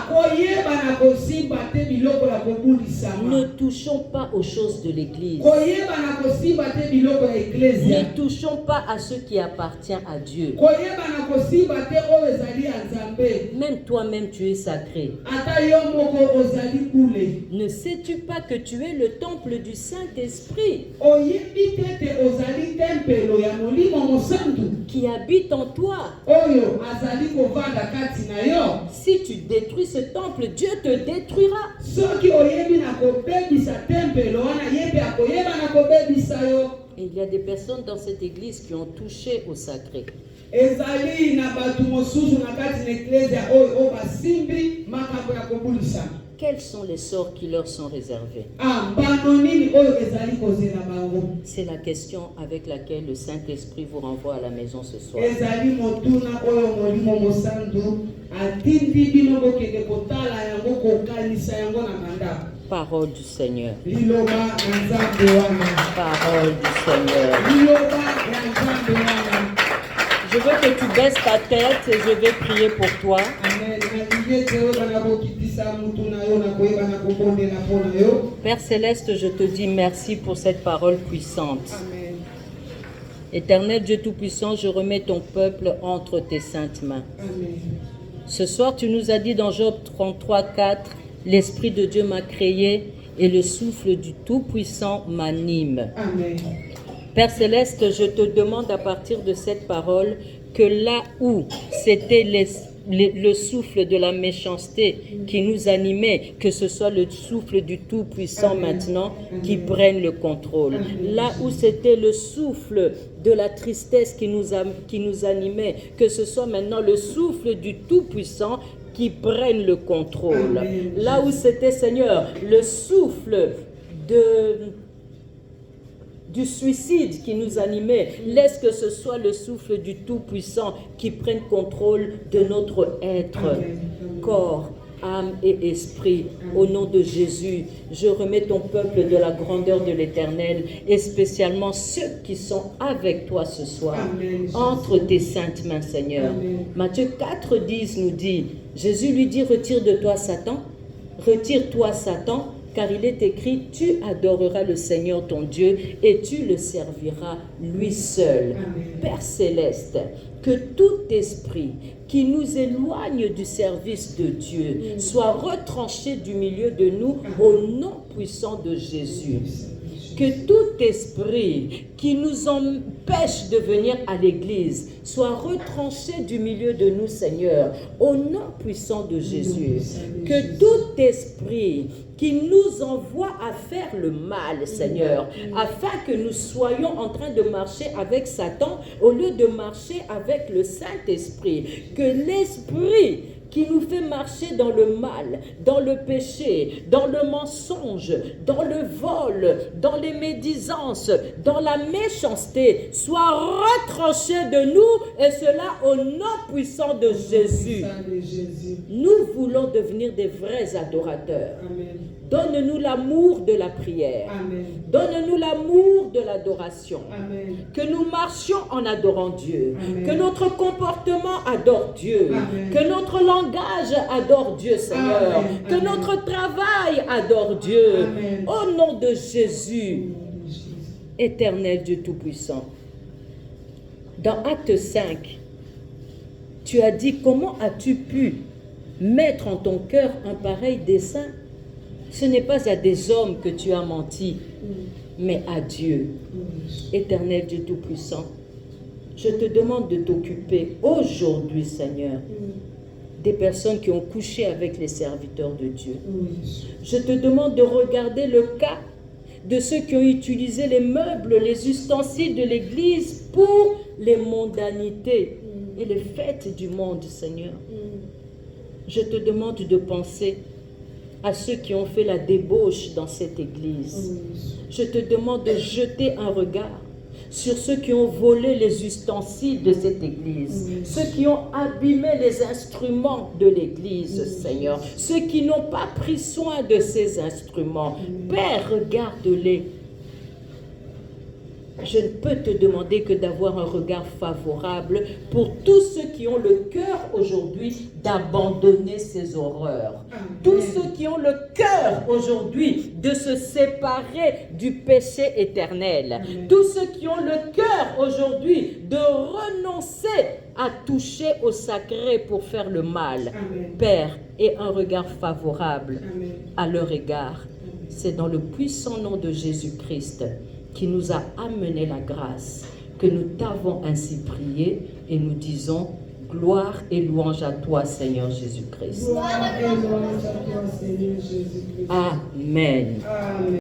koyeba na kosimba te biloko ya kobulisama. Ne touchons pas aux choses de l'église. Koyeba na kosimba te biloko ya eklesia. Ne touchons pas à ce qui appartient à Dieu. Koyeba na kosimba te oyo oyo ezali ya Nzambe. Même toi-même, tu es sacré. Ata yo moko ozali kule. Ne sais-tu pas que tu es le temple du Saint-Esprit Oyebi tete ozali tempelo ya Molimo Mosantu. qui habite en toi? Oyo azali kovanda kati na yo. Si tu détruis ce temple, Dieu te détruira. Soki oyebi na kobebisa tempelo wana yebe akoyeba na kobebisa yo. Et il y a des personnes dans cette église qui ont touché au sacré. Ezali na batu mosusu na kati na eklezia oyo basimbi makambo ya kobulisa. Quels sont les sorts qui leur sont réservés? Mbano nini oyo ezali kozela bango? C'est la question avec laquelle le Saint-Esprit vous renvoie à la maison ce soir. Ezali motuna oyo Molimo Mosantu atindi bino bokende kotala yango kokanisa yango na mandako. Parole du Seigneur. Liloba na Nzambe wana. Parole du Seigneur. Liloba na Nzambe wana. Je veux que tu baisses ta tête et je vais prier pour toi. Amen. Père Céleste, je te dis merci pour cette parole puissante. Amen. Éternel Dieu Tout-Puissant, je remets ton peuple entre tes saintes mains. Amen. Ce soir, tu nous as dit dans Job 33, 4, « L'Esprit de Dieu m'a créé et le souffle du Tout-Puissant m'anime. » Amen. Père Céleste, je te demande à partir de cette parole que là où c'était le souffle de la méchanceté qui nous animait, que ce soit le souffle du Tout-Puissant maintenant qui prenne le contrôle. Là où c'était le souffle de la tristesse qui nous animait, que ce soit maintenant le souffle du Tout-Puissant qui prenne le contrôle. Là où c'était, Seigneur, le souffle du suicide qui nous animait, laisse que ce soit le souffle du Tout-Puissant qui prenne contrôle de notre être, corps, âme et esprit. Au nom de Jésus, je remets ton peuple de la grandeur de l'Éternel et spécialement ceux qui sont avec toi ce soir, entre tes saintes mains, Seigneur. Matthieu 4,10 nous dit, Jésus lui dit, retire de toi Satan, retire-toi Satan, car il est écrit, tu adoreras le Seigneur ton Dieu et tu le serviras lui seul. Amen. Père Céleste, que tout esprit qui nous éloigne du service de Dieu soit retranché du milieu de nous au nom puissant de Jésus. Que tout esprit qui nous empêche de venir à l'église soit retranché du milieu de nous, Seigneur, au nom puissant de Jésus. Que tout esprit qui nous envoie à faire le mal, Seigneur, afin que nous soyons en train de marcher avec Satan au lieu de marcher avec le Saint-Esprit. Que l'esprit qui nous fait marcher dans le mal, dans le péché, dans le mensonge, dans le vol, dans les médisances, dans la méchanceté, soit retranché de nous, et cela au nom puissant de Jésus. Nous voulons devenir des vrais adorateurs. Amen. Donne-nous l'amour de la prière. Amen. Donne-nous l'amour de l'adoration. Amen. Que nous marchions en adorant Dieu. Amen. Que notre comportement adore Dieu. Amen. Que notre langage adore Dieu, Seigneur. Amen. Que Amen. notre travail adore Dieu. Amen. Au nom de Jésus, éternel Dieu Tout-Puissant. Dans Acte 5, tu as dit, comment as-tu pu mettre en ton cœur un pareil dessein? Ce n'est pas à des hommes que tu as menti, mais à Dieu. Éternel Dieu Tout-Puissant, je te demande de t'occuper aujourd'hui, Seigneur, des personnes qui ont couché avec les serviteurs de Dieu. Je te demande de regarder le cas de ceux qui ont utilisé les meubles, les ustensiles de l'Église pour les mondanités et les fêtes du monde, Seigneur. Je te demande de penser à ceux qui ont fait la débauche dans cette église. Je te demande de jeter un regard sur ceux qui ont volé les ustensiles de cette église, ceux qui ont abîmé les instruments de l'église, Seigneur, ceux qui n'ont pas pris soin de ces instruments. Père, regarde-les. je ne peux te demander que d'avoir un regard favorable pour tous ceux qui ont le cœur aujourd'hui d'abandonner ces horreurs. Tous ceux qui ont le cœur aujourd'hui de se séparer du péché éternel. Tous ceux qui ont le cœur aujourd'hui de renoncer à toucher au sacré pour faire le mal. Père, aie un regard favorable à leur égard. C'est dans le puissant nom de Jésus-Christ qui nous a amené la grâce, que nous t'avons ainsi prié et nous disons gloire et louange à toi, Seigneur Jésus-Christ. Gloire et louange à toi, Seigneur Jésus-Christ. Amen. Amen.